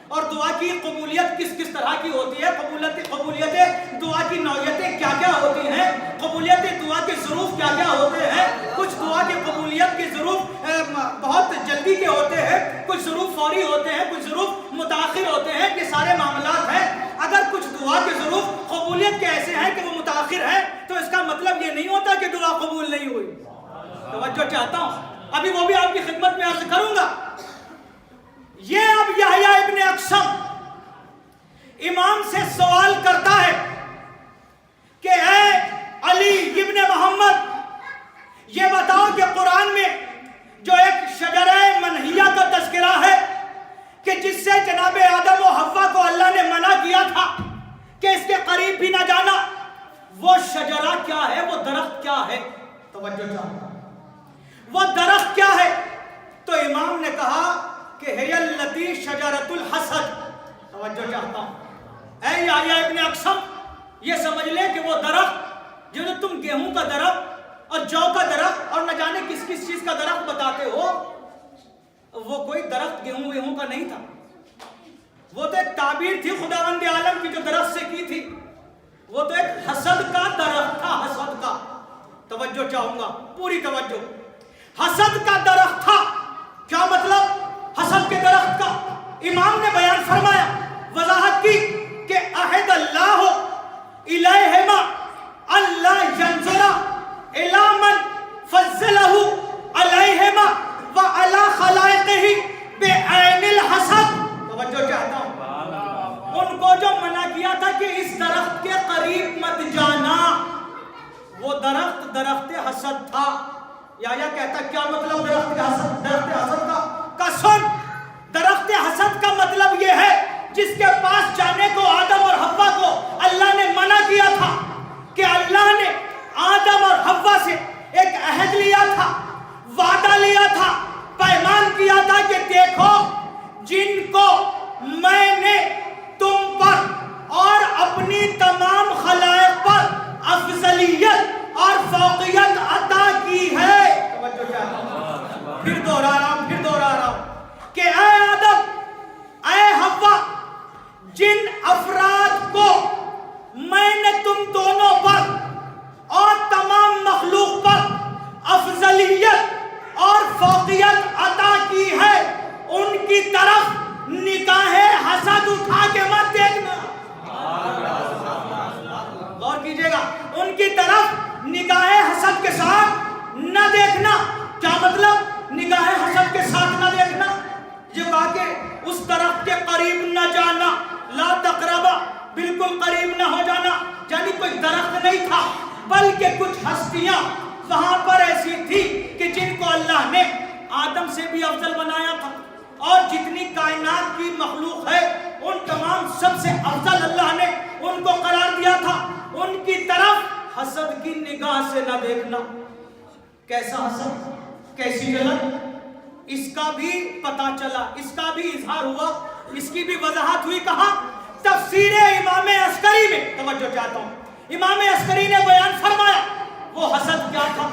اور دعا کی قبولیت کس کس طرح کی ہوتی ہے، قبولیت دعا کی نوعیتیں کیا کیا ہوتی ہیں، قبولیت دعا کے ظروف کیا کیا ہوتے ہیں، کچھ دعا کی قبولیت کے ظروف بہت جلدی کے ہوتے ہیں، کچھ ظروف فوری ہوتے ہیں، کچھ ظروف متاخر ہوتے ہیں، یہ سارے معاملات ہیں۔ اگر کچھ دعا کے ظروف قبولیت کے ایسے ہیں کہ وہ متاخر ہیں تو اس کا مطلب یہ نہیں ہوتا کہ دعا قبول نہیں ہوئی۔ توجہ چاہتا ہوں، ابھی وہ بھی آپ کی خدمت میں عرض کروں گا۔ یہ اب یحییٰ ابن اقسم امام سے سوال کرتا ہے کہ اے علی ابن محمد، یہ بتاؤ کہ قرآن میں جو ایک شجرہ منہیہ کا تذکرہ ہے کہ جس سے جناب آدم و حوا کو اللہ نے منع کیا تھا کہ اس کے قریب بھی نہ جانا، وہ شجرہ کیا ہے، وہ درخت کیا ہے؟ توجہ چاہتا ہوں، وہ درخت کیا ہے؟ تو امام نے کہا کہ ہے التی شجرۃ الحسد۔ توجہ چاہتا ہوں، اے یحییٰ ابن اقسم یہ سمجھ لے کہ وہ درخت جو تم گیہوں کا درخت اور جو کا درخت اور نہ جانے کس کس چیز کا درخت بتاتے ہو، وہ کوئی درخت گیہوں کا نہیں تھا، وہ تو ایک تعبیر تھی خداوند عالم کی جو درخت سے کی تھی، وہ تو ایک حسد کا درخت تھا، حسد کا۔ توجہ چاہوں گا، پوری توجہ۔ حسد کا درخت تھا، کیا مطلب حسد کے درخت کا؟ امام نے بیان فرمایا، وضاحت کی کہ عہد اللہ الیہما اللہ ینظر الی من فضلہ علیہما وعلی خلائقہ بعین الحسد۔ توجہ چاہتا ہوں، ان کو جو منع کیا تھا کہ اس درخت کے قریب مت جانا، وہ درخت حسد تھا۔ یا کہتا کیا مطلب درخت حسد کا سن، درخت حسد کا مطلب یہ ہے جس کے پاس جانے کو آدم اور حوا کو اللہ نے منع کیا تھا، کہ اللہ نے آدم اور حوا سے ایک عہد لیا تھا، وعدہ لیا تھا، پیمان کیا تھا کہ دیکھو جن کو میں نے تم پر اور اپنی تمام خلائق پر افضلیت اور فوقیت عطا کی ہے۔ پھر دوہرا رہا ہوں کہ اے آدم، اے حوا، جن افراد کو میں نے تم دونوں پر اور تمام مخلوق پر افضلیت اور فوقیت عطا کی ہے، ان کی طرف نگاہ حسد اٹھا کے مت دیکھنا۔ غور کیجئے گا، ان کی طرف نگاہ حسد کے ساتھ نہ دیکھنا۔ کیا مطلب نگاہ حسد کے ساتھ نہ دیکھنا؟ یہ کہا کہ اس درخت کے قریب نہ جانا، لا تقربا، بالکل قریب نہ ہو جانا، یعنی کوئی درخت نہیں تھا بلکہ کچھ ہستیاں وہاں پر ایسی تھی کہ جن کو اللہ نے آدم سے بھی افضل بنایا تھا، اور جتنی کائنات کی مخلوق ہے ان تمام سب سے افضل اللہ نے ان کو قرار دیا تھا. ان کی طرف حسد کی نگاہ سے نہ دیکھنا. کیسا حسد, کیسی جلن, اس کا بھی پتا چلا, اس کا بھی اظہار ہوا, اس کی بھی وضاحت ہوئی. کہاں؟ تفسیر امام عسکری میں. توجہ چاہتا ہوں, امام عسکری نے بیان فرمایا وہ حسد کیا تھا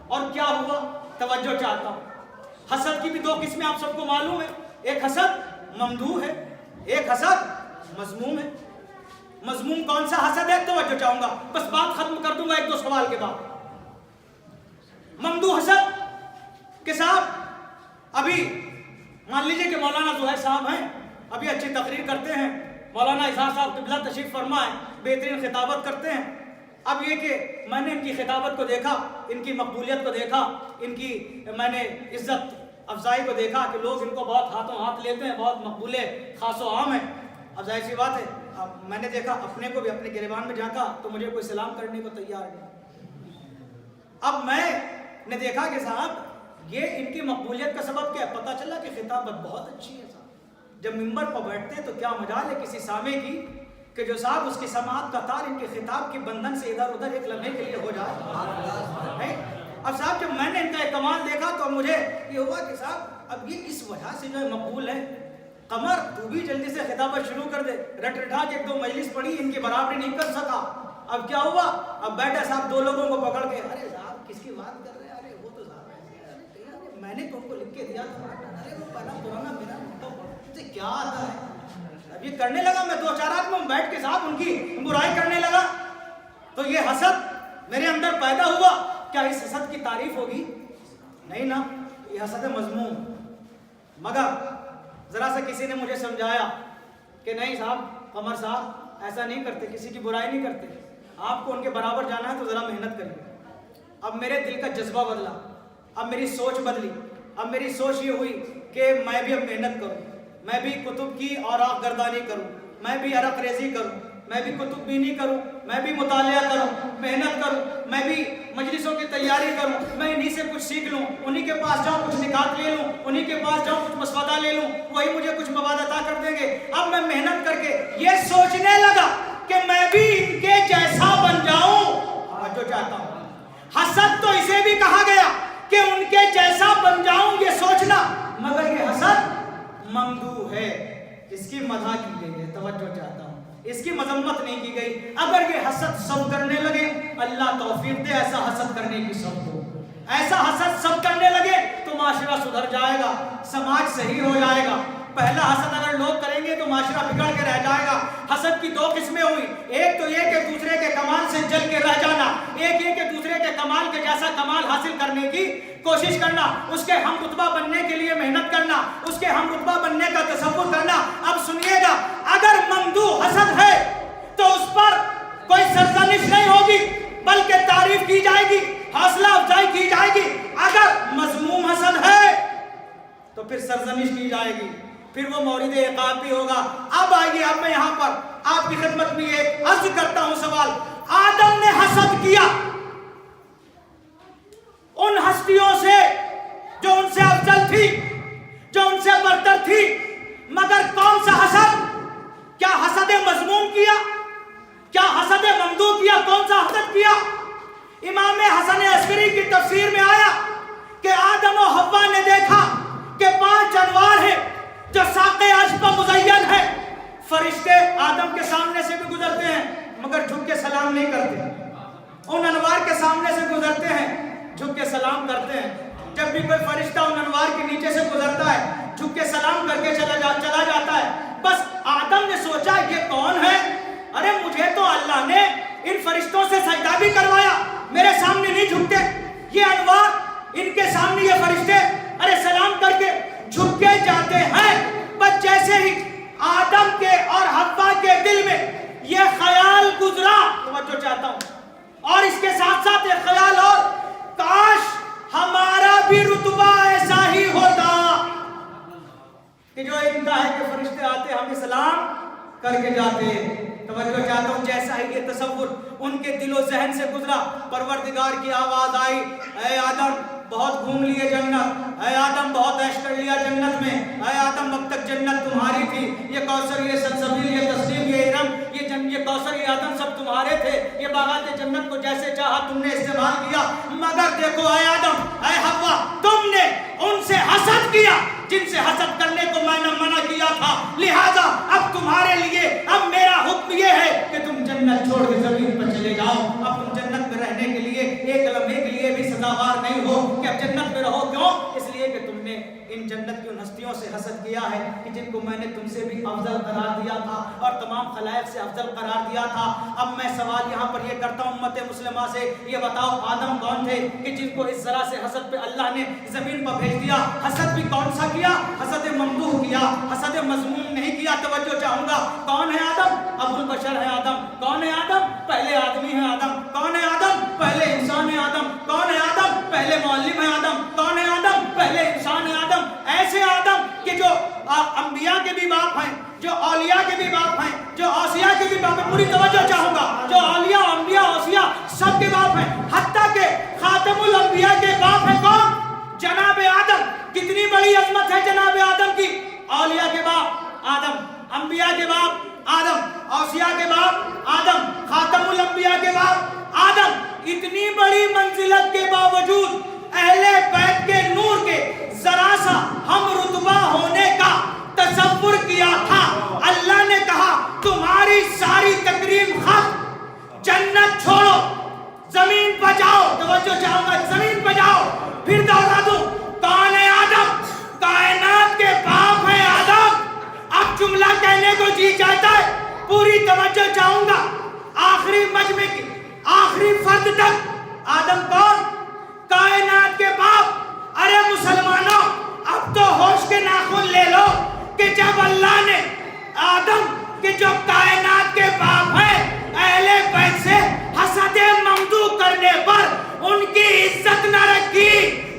اور کیا ہوا. توجہ چاہتا ہوں. حسد کی بھی دو قسمیں آپ سب کو معلوم ہے. ایک حسد ممدوح ہے, ایک حسد مذموم ہے. مذموم کون سا حسد ہے؟ توجہ چاہوں گا, بس بات ختم کر دوں گا ایک دو سوال کے بعد. ممدوح حسد کہ صاحب ابھی مان لیجئے کہ مولانا زہیر صاحب ہیں, ابھی اچھی تقریر کرتے ہیں, مولانا اظہار صاحب قبلہ تشریف فرما ہے, بہترین خطابت کرتے ہیں. اب یہ کہ میں نے ان کی خطابت کو دیکھا, ان کی مقبولیت کو دیکھا, ان کی میں نے عزت افزائی کو دیکھا کہ لوگ ان کو بہت ہاتھوں ہاتھ لیتے ہیں, بہت مقبول ہے, خاص و عام ہے. اب ظاہر سی بات ہے, اب میں نے دیکھا اپنے کو بھی اپنے گریبان میں جھانکا تو مجھے کوئی سلام کرنے کو تیار نہیں. اب میں نے دیکھا کہ صاحب یہ ان کی مقبولیت کا سبب کیا ہے. پتہ چلا کہ خطابت بہت اچھی ہے صاحب. جب ممبر پر بیٹھتے ہیں تو کیا مجال ہے کسی سامع کی کہ جو صاحب اس کی سماعت کا تار ان کے خطاب کے بندھن سے ادھر ادھر ایک لمحے کے لیے ہو جائے. اب صاحب جب میں نے ان کا ایک کمال دیکھا تو مجھے یہ ہوا کہ صاحب اب یہ اس وجہ سے جو ہے مقبول ہے. قمر تو بھی جلدی سے خطابت شروع کر دے. رٹ رٹا کے ایک دو مجلس پڑھی, ان کی برابری نہیں کر سکا. اب کیا ہوا, اب بیٹھا صاحب دو لوگوں کو پکڑ کے, ارے صاحب کس کی بات کر رہے ہیں, ارے وہ تو صاحب میں نے تم کو لکھ کے دیا تھا, ارے وہ پہلا پرانا میرا تو کیا آتا ہے. اب یہ کرنے لگا, میں دو چار آدمی بیٹھ کے صاحب ان کی برائی کرنے لگا. تو یہ حسد میرے اندر پیدا ہوا. کیا اس حسد کی تعریف ہوگی؟ نہیں نا, یہ حسد مذموم. مگر ذرا سے کسی نے مجھے سمجھایا کہ نہیں صاحب, قمر صاحب ایسا نہیں کرتے, کسی کی برائی نہیں کرتے, آپ کو ان کے برابر جانا ہے تو ذرا محنت کریے. اب میرے دل کا جذبہ بدلا, اب میری سوچ بدلی. اب میری سوچ یہ ہوئی کہ میں بھی اب محنت کروں, میں بھی کتب کی اوراق گردانی کروں, میں بھی عرق ریزی کروں, میں بھی کتب بینی کروں, میں بھی مطالعہ کروں, محنت کروں, میں بھی مجلسوں کی تیاری کروں, میں انہی سے کچھ سیکھ لوں, انہی کے پاس جاؤں کچھ نکات لے لوں, انہی کے پاس جاؤں کچھ مسودہ لے لوں, وہی مجھے کچھ مواد عطا کر دیں گے. اب میں محنت کر کے یہ سوچنے لگا کہ میں بھی ان کے جیسا بن جاؤں. جو چاہتا ہوں, حسد تو اسے بھی کہا گیا کہ ان کے جیسا بن جاؤں, یہ سوچنا. مگر یہ حسد ممدوح ہے, اس کی مدح کی گئی ہے. توجہ چاہتا ہوں, اس کی مذمت نہیں کی گئی. اگر یہ حسد سب کرنے لگے, اللہ توفیق دے ایسا حسد کرنے کی سب کو, ایسا حسد سب کرنے لگے تو معاشرہ سدھر جائے گا, سماج صحیح ہو جائے گا. پہلا حسد اگر لوگ کریں گے تو معاشرہ بگڑ کے رہ جائے گا. حسد کی دو قسمیں ہوئی, ایک تو یہ کہ دوسرے کے کمال سے جل کے رہ جانا, ایک یہ کہ دوسرے کے کمال کے جیسا کمال حاصل کرنے کی کوشش کرنا, اس کے ہم رتبہ بننے کے لیے محنت کرنا, اس کے ہم رتبہ بننے کا تصور کرنا. اب سنیے گا, اگر ممدوح حسد ہے تو اس پر کوئی سرزنش نہیں ہوگی بلکہ تعریف کی جائے گی, حوصلہ افزائی کی جائے گی. اگر مذموم حسد ہے تو پھر سرزنش کی جائے گی, پھر وہ مورد عقاب بھی ہوگا. اب آئیے, اب میں یہاں پر آپ کی خدمت میں ایک عرض کرتا ہوں سوال. آدم نے حسد کیا ان ہستیوں سے جو ان سے افضل تھی, جو ان سے برتر تھی, مگر کون سا حسد؟ کیا حسد مذموم کیا؟ کیا حسد ممدوح کیا؟ کون سا حسد کیا؟ امام حسن عسکری کی تفسیر میں آیا کہ آدم و حوا نے دیکھا کہ 5 انوار ہیں جو ساق عرش پر مزین ہے. فرشتے آدم کے سامنے سے بھی گزرتے ہیں مگر جھک کے سلام نہیں کرتے, ان انوار کے سامنے سے گزرتے ہیں, جھک کے سلام کرتے ہیں. جب بھی کوئی فرشتہ ان انوار کے نیچے سے گزرتا ہے جھک کے سلام کر کے چلا جاتا ہے. بس آدم نے سوچا یہ کون ہے؟ ارے مجھے تو اللہ نے ان فرشتوں سے سجدہ بھی کروایا, میرے سامنے نہیں جھکتے. یہ انوار, ان کے سامنے یہ فرشتے ارے سلام کر کے جھک کے جاتے ہیں. بس جیسے ہی آدم کے اور حوا کے دل میں یہ خیال گزرا, توجہ چاہتا ہوں, اور اس کے ساتھ ساتھ یہ خیال اور, کاش ہمارا بھی رتبہ ایسا ہی ہوتا کہ جو ان کا ہے کہ فرشتے آتے ہمیں سلام کر کے جاتے. توجہ چاہتا ہوں, جیسا ہی یہ تصور ان کے دل و ذہن سے گزرا. پروردگار کی آواز آئی, اے آدم بہت گھوم لیے جنت, اے آدم بہت عیش کر لیا جنت میں, اے آدم اب تک جنت تمہاری تھی, یہ کوثر, یہ سلسبیل, یہ تسنیم, یہ ارم, یہ کوثر, یہ عدن سب تمہارے تھے. یہ باغات جنت کو جیسے چاہا تم نے استعمال کیا, مگر دیکھو اے آدم, اے حوا, تم نے ان سے حسد کیا جن سے حسد کرنے کو میں نے منع کیا تھا. لہذا اب تمہارے لیے, اب میرا حکم یہ ہے کہ تم جنت چھوڑ کے زمین پر چلے جاؤ. اب تم جنت میں رہنے کے لیے ایک لمحے کے لیے بھی سزاوار نہیں ہو کہ اب جنت میں رہو. کیوں؟ اس لیے کہ تم نے ان جنت کی ان ہستیوں سے حسد کیا ہے کہ جن کو میں نے تم سے بھی افضل قرار دیا تھا اور تمام خلائق سے افضل قرار دیا تھا. اب میں سوال یہاں پر یہ کرتا ہوں امت مسلمہ سے, یہ بتاؤ آدم کون تھے کہ جن کو اس ذرا سے حسد پہ اللہ نے زمین پر بھیج دیا؟ حسد بھی کون سا کیا؟ حسد ممدوح کیا, حسد مذموم نہیں کیا. توجہ چاہوں گا, کون ہے آدم؟ ابو البشر ہے آدم. کون ہے آدم؟ پہلے آدمی ہے آدم. کون ہے آدم؟ پہلے انسان ہے آدم. کون ہے آدم؟ پہلے معلم ہے آدم. کون ہے آدم؟ پہلے انسان ہے آدم. ایسے آدم کہ جو انبیاء کے بھی باپ ہیں, جو اولیاء کے بھی باپ ہیں, جو اوصیاء کے بھی باپ ہیں. پوری توجہ چاہوں گا, جو اولیاء, انبیاء, اوصیاء سب کے باپ ہیں, حتیٰ کہ خاتم الانبیاء کے باپ ہیں کون؟ جناب آدم. کتنی بڑی عظمت ہے جناب آدم کی. اولیاء کے باپ آدم, انبیاء کے باپ آدم, اوصیاء کے باپ آدم, خاتم الانبیاء کے باپ آدم. اتنی بڑی منزلت کے باوجود اہل بیت کے نور کے ذرا سا ہم رتبہ ہونے کا تصور کیا تھا. اللہ نے کہا تمہاری ساری تکریم ختم, جنت چھوڑو, زمین پر جاؤ. توجہ چاہوں گا, زمین پر جاؤ. پھر دوہرا دوں, کون ہے آدم؟ کائنات کے باپ ہے آدم. اب جملہ کہنے کو جی چاہتا ہے, پوری توجہ چاہوں گا. آخری مجمع کی آخری فرد تک آدم کون؟ کائنات کے باپ. ارے مسلمانوں, اب تو ہوش کے ناخن لے لو کہ جب اللہ نے آدم کے جو کائنات کے باپ ہیں اہل بیت سے حسد ممدوح کرنے پر ان کی عزت نہ رکھی,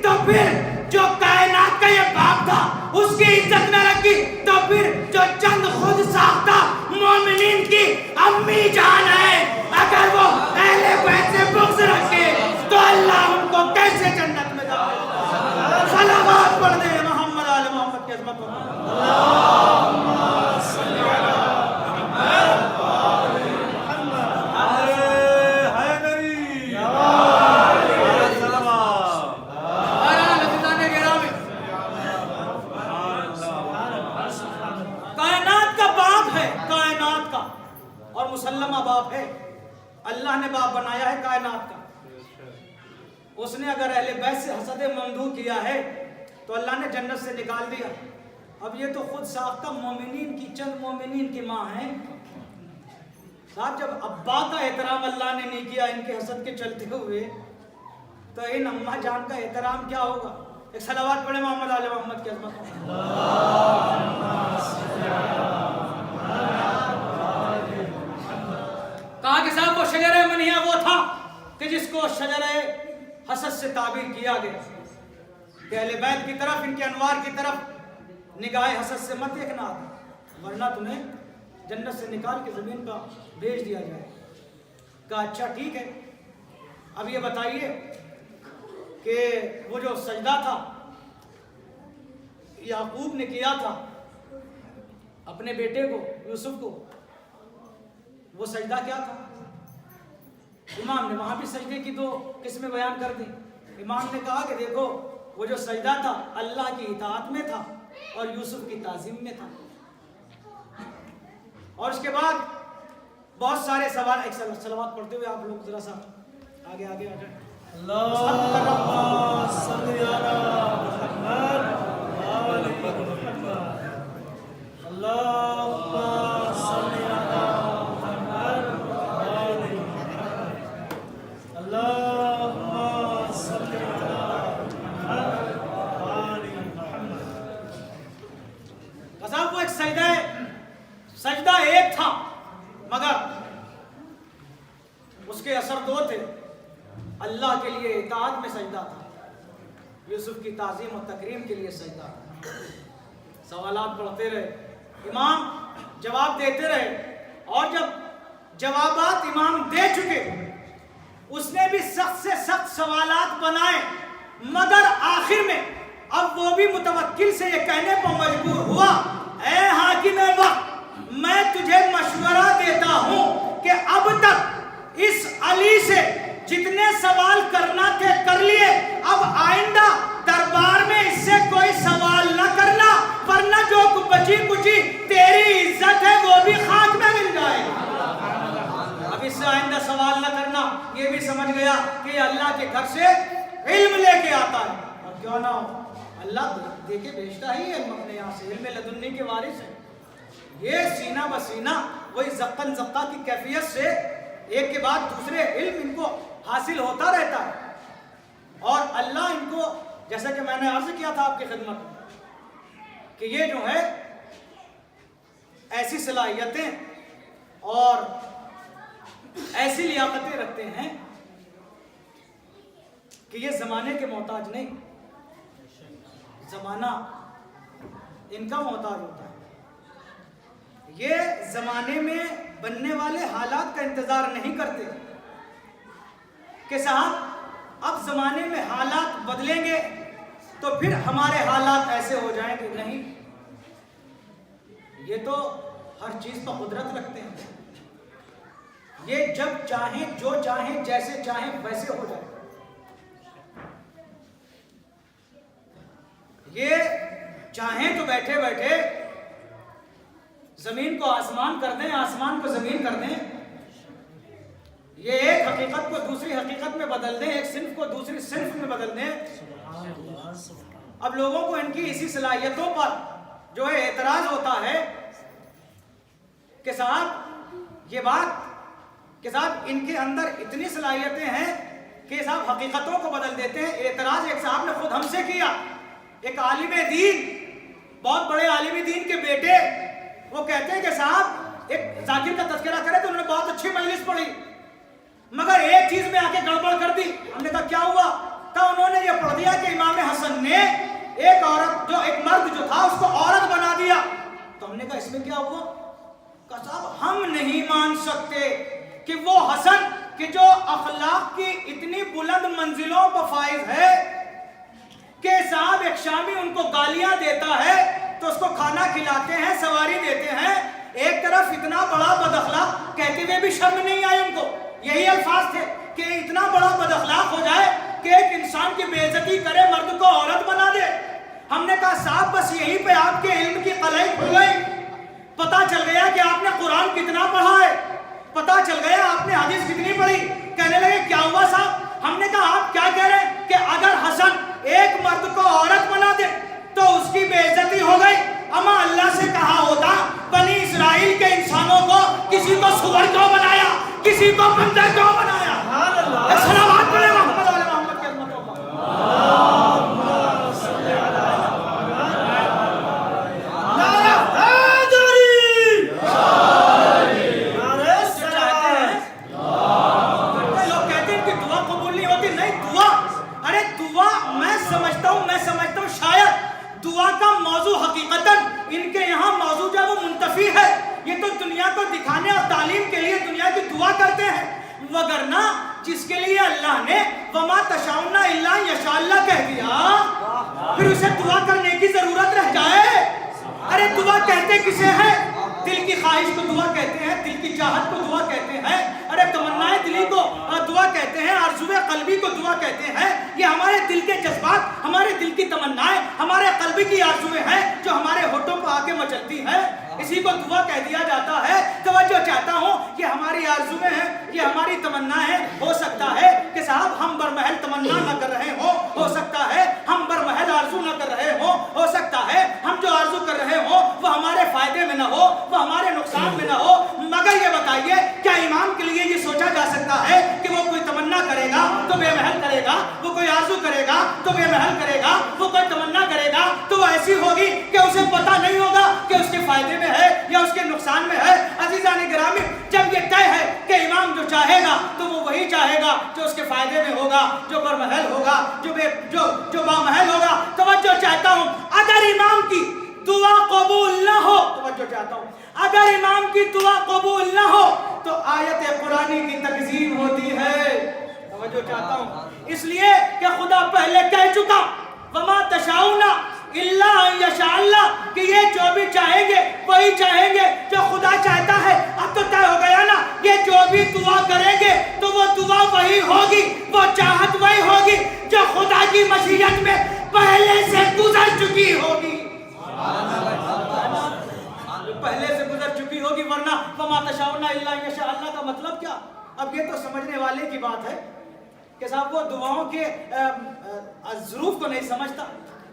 تو پھر جو کائنات کا یہ باپ تھا اس کی عزت نہ رکھی, تو پھر جو چند خود ساختہ مومنین کی امی جان ہے, اگر وہ اہل بیت سے بغض رکھے تو اللہ ان کو کیسے جنت میں داخل کرے؟ صلوات پڑھ دیں محمد آل محمد کی عظمت پر. اللہم صلی علی محمد وآل محمد. اے نبی کائنات کا باپ ہے, کائنات کا, اور مسلمہ باپ ہے. اللہ نے باپ بنایا ہے کائنات کا. اس نے اگر اہل بیت سے حسد ممدوح کیا ہے تو اللہ نے جنت سے نکال دیا. اب یہ تو خود ساختہ مومنین کی, چند مومنین کی ماں ہیں صاحب. جب ابا کا احترام اللہ نے نہیں کیا ان کے حسد کے چلتے ہوئے, تو ان اماں جان کا احترام کیا ہوگا؟ ایک صلوات پڑھیں محمد آل محمد کی عظمت. کہا کہ صاحب وہ شجرہ منیہ وہ تھا کہ جس کو شجرہ حسد سے تعبیر کیا گیا کہ اہل بیت کی طرف, ان کے انوار کی طرف نگاہ حسد سے مت دیکھنا, ورنہ تمہیں جنت سے نکال کے زمین کا بھیج دیا جائے. کہا اچھا ٹھیک ہے, اب یہ بتائیے کہ وہ جو سجدہ تھا یعقوب نے کیا تھا اپنے بیٹے کو یوسف کو, وہ سجدہ کیا تھا؟ امام نے وہاں بھی سجدے کی دو قسمیں بیان کر دی. امام نے کہا کہ دیکھو وہ جو سجدہ تھا اللہ کی اطاعت میں تھا اور یوسف کی تعظیم میں تھا. اور اس کے بعد بہت سارے سوال, ایک صلوات پڑھتے ہوئے آپ لوگ ذرا سا آگے آ جائیں. اللہم صلی علی محمد وآل محمد. اللہم صلی علی محمد وآل محمد. اللہم صلی علی محمد وآل محمد. قصاب وہ ایک سجدہ ایک تھا, مگر اس کے اثر دو تھے. اللہ کے لیے اطاعت میں سجدہ تھا, یوسف کی تعظیم و تکریم کے لیے سجدہ تھا. سوالات پڑھتے رہے, امام جواب دیتے رہے, اور جب جوابات امام دے چکے سوالات بنائے، مگر آخر میں اب وہ بھی متوکل سے یہ کہنے پر مجبور ہوا، اے حاکم وقت، میں تجھے مشورہ دیتا ہوں کہ اب تک اس علی سے جتنے سوال کرنا تھے کر لیے، اب آئندہ دربار میں اس سے کوئی سوال نہ کرنا، ورنہ جو بچی کچی تیری عزت ہے وہ بھی خاک میں مل جائے گا۔ اب اس سے آئندہ سوال نہ کرنا، یہ بھی سمجھ گیا کہ یہ اللہ کے گھر سے علم لے کے آتا ہے، اور کیوں نہ ہو اللہ دے کے بھیجتا ہی علم اپنے یہاں سے، علم لدنی کے وارث ہے۔ یہ سینہ بسینہ وہی زقن زقہ کی کیفیت سے ایک کے بعد دوسرے علم ان کو حاصل ہوتا رہتا ہے، اور اللہ ان کو، جیسا کہ میں نے عرض کیا تھا آپ کی خدمت میں، کہ یہ جو ہے ایسی صلاحیتیں اور ایسی لیاقتیں رکھتے ہیں کہ یہ زمانے کے محتاج نہیں، زمانہ ان کا محتاج ہوتا ہے۔ یہ زمانے میں بننے والے حالات کا انتظار نہیں کرتے کہ صاحب اب زمانے میں حالات بدلیں گے تو پھر ہمارے حالات ایسے ہو جائیں گے، نہیں، یہ تو ہر چیز پر قدرت رکھتے ہیں، یہ جب چاہیں جو چاہیں جیسے چاہیں ویسے ہو جائے، یہ چاہیں تو بیٹھے بیٹھے زمین کو آسمان کر دیں، آسمان کو زمین کر دیں، یہ ایک حقیقت کو دوسری حقیقت میں بدل دیں، ایک صنف کو دوسری صنف میں بدل دیں۔ اب لوگوں کو ان کی اسی صلاحیتوں پر جو ہے اعتراض ہوتا ہے کہ صاحب یہ بات کہ صاحب ان کے اندر اتنی صلاحیتیں ہیں کہ صاحب حقیقتوں کو بدل دیتے ہیں۔ اعتراض ایک صاحب نے خود ہم سے کیا، ایک عالم دین، بہت بڑے عالم دین کے بیٹے، وہ کہتے ہیں کہ صاحب ایک ذاکر کا تذکرہ کرے تو انہوں نے بہت اچھی مجلس پڑھی، مگر ایک چیز میں آ کے گڑبڑ کر دی۔ ہم نے کہا کیا ہوا؟ کہا انہوں نے یہ پڑھ دیا کہ امام حسن نے ایک عورت، جو ایک مرد جو تھا اس کو عورت بنا دیا۔ تو ہم نے کہا اس میں کیا ہوا؟ کہا صاحب ہم نہیں مان سکتے کہ وہ حسن کہ جو اخلاق کی اتنی بلند منزلوں پر فائز ہے کہ صاحب ایک شامی ان کو گالیاں دیتا ہے تو اس کو کھانا کھلاتے ہیں، سواری دیتے ہیں، ایک طرف اتنا بڑا بد اخلاق کہتے ہوئے بھی شرم نہیں آئی ان کو، یہی الفاظ تھے کہ اتنا بڑا بد اخلاق ہو جائے کہ ایک انسان کی بے عزتی کرے، مرد کو عورت بنا دے۔ ہم نے کہا صاحب بس یہیں پہ آپ کے علم کی قلعی کھل گئی، پتا چل گیا کہ آپ نے قرآن کتنا پڑھا ہے، پتا چل گیا آپ نے حدیث کتنی پڑھی۔ کہنے لگے کیا ہوا صاحب؟ ہم نے کہا آپ کیا کہہ رہے ہیں کہ اگر حسن ایک مرد کو عورت بنا دے تو اس کی بے عزتی ہو گئی، اما اللہ سے کہا ہوتا بنی اسرائیل کے انسانوں کو کسی کو سور کیوں بنایا، کسی کو بندر کیوں بنایا؟ سلامات پڑھے محمد علیہ محمد کی عظمتوں پر۔ لوگ کہتے ہیں کہ دعا قبول نہیں ہوتی، نہیں دعا، ارے دعا میں سمجھتا ہوں شاید دعا کا موضوع حقیقتاً ان کے یہاں موضوع جو وہ منتفی ہے، یہ تو دنیا کو دکھانے اور تعلیم کے لیے دنیا کی دعا کرتے ہیں، وگرنہ جس کے لیے اللہ نے وما تشاؤون الا یشاء اللہ کہہ دیا، پھر اسے دعا کرنے کی ضرورت رہ جائے؟ ارے دعا کہتے کسے ہیں؟ دل کی خواہش کو دعا کہتے ہیں، دل کی چاہت کو دعا کہتے ہیں، ارے تمنائے دلی کو دعا کہتے ہیں، آرزوئے قلبی کو دعا کہتے ہیں۔ یہ ہمارے دل کے جذبات، ہمارے دل کی تمنائیں، ہمارے قلبی کی آرزوئیں ہیں جو ہمارے ہونٹوں پر آ کے مچلتی ہیں، اسی کو دعا کہہ دیا جاتا ہے۔ توجہ چاہتا ہوں، یہ ہماری آرزوئیں ہیں، یہ ہماری تمنا ہے۔ ہو سکتا ہے کہ صاحب ہم برمحل تمنا نہ کر رہے ہوں، ہو سکتا ہے ہم برمحل آرزو نہ کر رہے ہوں، ہو سکتا ہے ہم جو آرزو کر رہے ہوں وہ ہمارے فائدے میں نہ ہو، وہ ہمارے نقصان میں نہ ہو، مگر یہ بتائیے کیا امام کے لیے یہ سوچا جا سکتا ہے کہ وہ کوئی تمنا کرے گا تو بے محل کرے گا، وہ کوئی آرزو کرے گا تو بے محل کرے گا، وہ کوئی تمنا کرے گا تو وہ ایسی ہوگی کہ اسے پتہ نہیں ہوگا کہ اس کے فائدے میں ہے یا اس کے نقصان میں ہے؟ عزیزان گرامی، جب یہ طے ہے کہ امام جو چاہے گا تو وہ وہی چاہے گا جو اس کے فائدے میں ہوگا، جو برمحل ہوگا، جو بامحل ہوگا۔ توجہ چاہتا ہوں، اگر امام کی دعا قبول نہ ہو، توجہ چاہتا ہوں، اگر امام کی دعا قبول نہ ہو تو آیت قرآنی کی تکذیب ہوتی ہے۔ توجہ توجہ چاہتا ہوں، اس لیے کہ خدا پہلے کہہ چکا وما تشاؤون الا ان یشاء اللہ، کہ یہ جو بھی چاہیں گے وہی چاہیں گے جو خدا چاہتا ہے۔ اب تو طے ہو گیا نا، یہ جو بھی دعا کریں گے تو وہ دعا وہی ہوگی، وہ چاہت وہی ہوگی جو خدا کی مشیت میں پہلے سے گزر چکی ہوگی، پہلے سے گزر چکی ہوگی، ورنہ وما تشاؤون الا ان یشاء اللہ کا مطلب کیا؟ اب یہ تو سمجھنے والے کی بات ہے کہ صاحب وہ دعاؤں کے ظروف کو نہیں سمجھتا،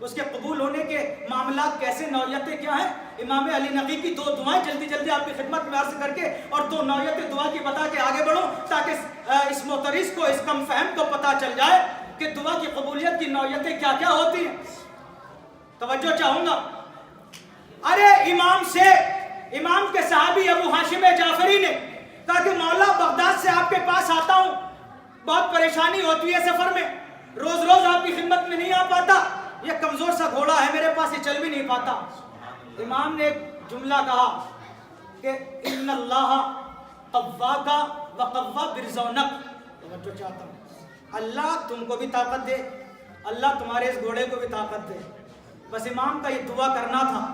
اس کے قبول ہونے کے معاملات کیسے، نوعیتیں کیا ہیں۔ امام علی نقی کی 2 دعائیں جلدی جلدی آپ کی خدمت میں عرض کر کے اور 2 نوعیتیں دعا کی بتا کے آگے بڑھوں، تاکہ اس معترض کو، اس کم فہم کو پتا چل جائے کہ دعا کی قبولیت کی نوعیتیں کیا کیا ہوتی ہیں۔ توجہ چاہوں گا، ارے امام کے صحابی ابو ہاشم جعفری نے کہا کہ مولا بغداد سے آپ کے پاس آتا ہوں، بہت پریشانی ہوتی ہے سفر میں، روز روز آپ کی خدمت میں نہیں آ پاتا، یہ کمزور سا گھوڑا ہے میرے پاس، یہ چل بھی نہیں پاتا۔ امام نے ایک جملہ کہا کہ ان اللہ قواک وقوا برزونک، توجہ چاہتا ہوں، اللہ تم کو بھی طاقت دے، اللہ تمہارے اس گھوڑے کو بھی طاقت دے۔ بس امام کا یہ دعا کرنا تھا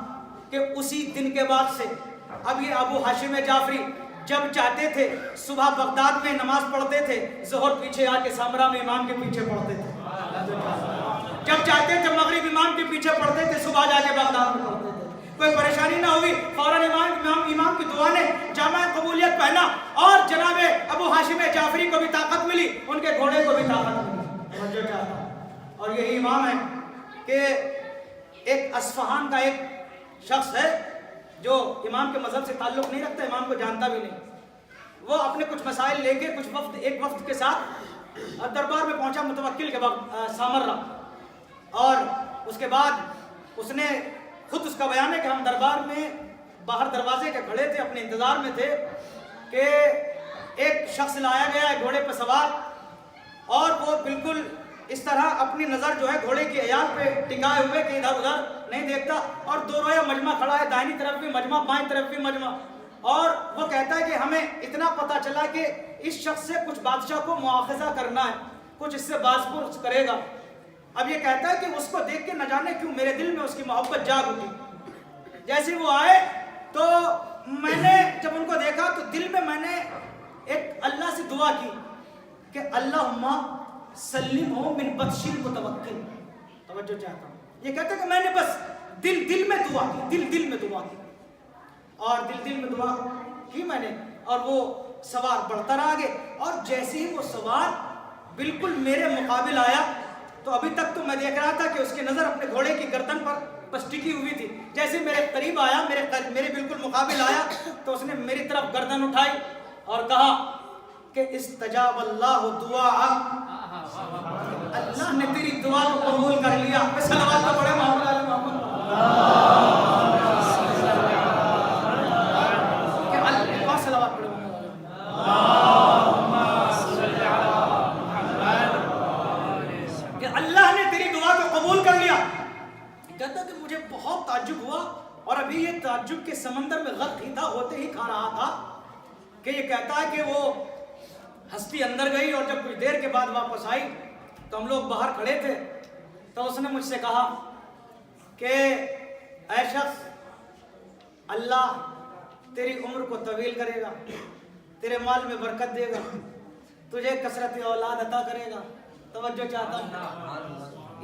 کہ اسی دن کے بعد سے اب یہ ابو ہاشم جعفری جب چاہتے تھے صبح بغداد میں نماز پڑھتے تھے، ظہر پیچھے آ کے سامرا میں امام کے پیچھے پڑھتے تھے، جب چاہتے تھے مغرب امام کے پیچھے پڑھتے تھے، صبح جا کے بغداد میں پڑھتے تھے، کوئی پریشانی نہ ہوئی، فوراً امام کی دعا نے جامع قبولیت پہنا اور جناب ابو ہاشم جعفری کو بھی طاقت ملی، ان کے گھوڑے کو بھی طاقت ملی۔ اور یہی امام ہے کہ ایک اصفہان کا ایک شخص ہے جو امام کے مذہب سے تعلق نہیں رکھتا، امام کو جانتا بھی نہیں، وہ اپنے کچھ مسائل لے کے ایک وفد کے ساتھ دربار میں پہنچا، متوکل کے وقت سامرا، اور اس کے بعد اس نے خود اس کا بیان ہے کہ ہم دربار میں باہر دروازے کے کھڑے تھے، اپنے انتظار میں تھے کہ ایک شخص لایا گیا ہے گھوڑے پہ سوار، اور وہ بالکل اس طرح اپنی نظر جو ہے گھوڑے کی عیال پہ ٹکائے ہوئے کہ ادھر ادھر نہیں دیکھتا، اور 2 رویا مجمع کھڑا ہے، دائنی طرف بھی مجمع، بائیں طرف بھی مجمع، اور وہ کہتا ہے کہ ہمیں اتنا پتا چلا کہ اس شخص سے کچھ بادشاہ کو مواخذہ کرنا ہے، کچھ اس سے باز پرس کرے گا۔ اب یہ کہتا ہے کہ اس کو دیکھ کے نہ جانے کیوں میرے دل میں اس کی محبت جاگ اٹھی، جیسے وہ آئے تو میں نے جب ان کو دیکھا تو دل میں نے ایک اللہ سے دعا کی کہ اللہم سلم ہو من بطش المتوکل۔ توجہ چاہتا ہوں، یہ کہتا ہے کہ میں نے بس دل میں دعا کی، دل میں دعا کی، اور دل میں دعا کی میں نے، اور وہ سوار بڑھتا رہا آگے، اور جیسے ہی وہ سوار بالکل میرے مقابل آیا تو ابھی تک تو میں دیکھ رہا تھا کہ اس کی نظر اپنے گھوڑے کی گردن پر بس ٹکی ہوئی تھی، جیسے میرے قریب آیا، میرے بالکل مقابل آیا تو اس نے میری طرف گردن اٹھائی اور کہا کہ استجاب اللہ دعا، اللہ نے تیری دعا کو قبول کر لیا۔ صلوات تو پڑھے محمد علی محمد، کہ اللہ صلوات پڑھے کہ اللہ نے تیری دعا کو قبول کر لیا۔ کہتا کہ مجھے بہت تعجب ہوا، اور ابھی یہ تعجب کے سمندر میں غرق ہی تھا، ہوتے ہی کھا رہا تھا کہ یہ کہتا ہے کہ وہ ہستی اندر گئی، اور جب کچھ دیر کے بعد واپس آئی تو ہم لوگ باہر کھڑے تھے، تو اس نے مجھ سے کہا کہ اے شخص، اللہ تیری عمر کو طویل کرے گا، تیرے مال میں برکت دے گا، تجھے کثرت اولاد عطا کرے گا۔ توجہ چاہتا ہوں،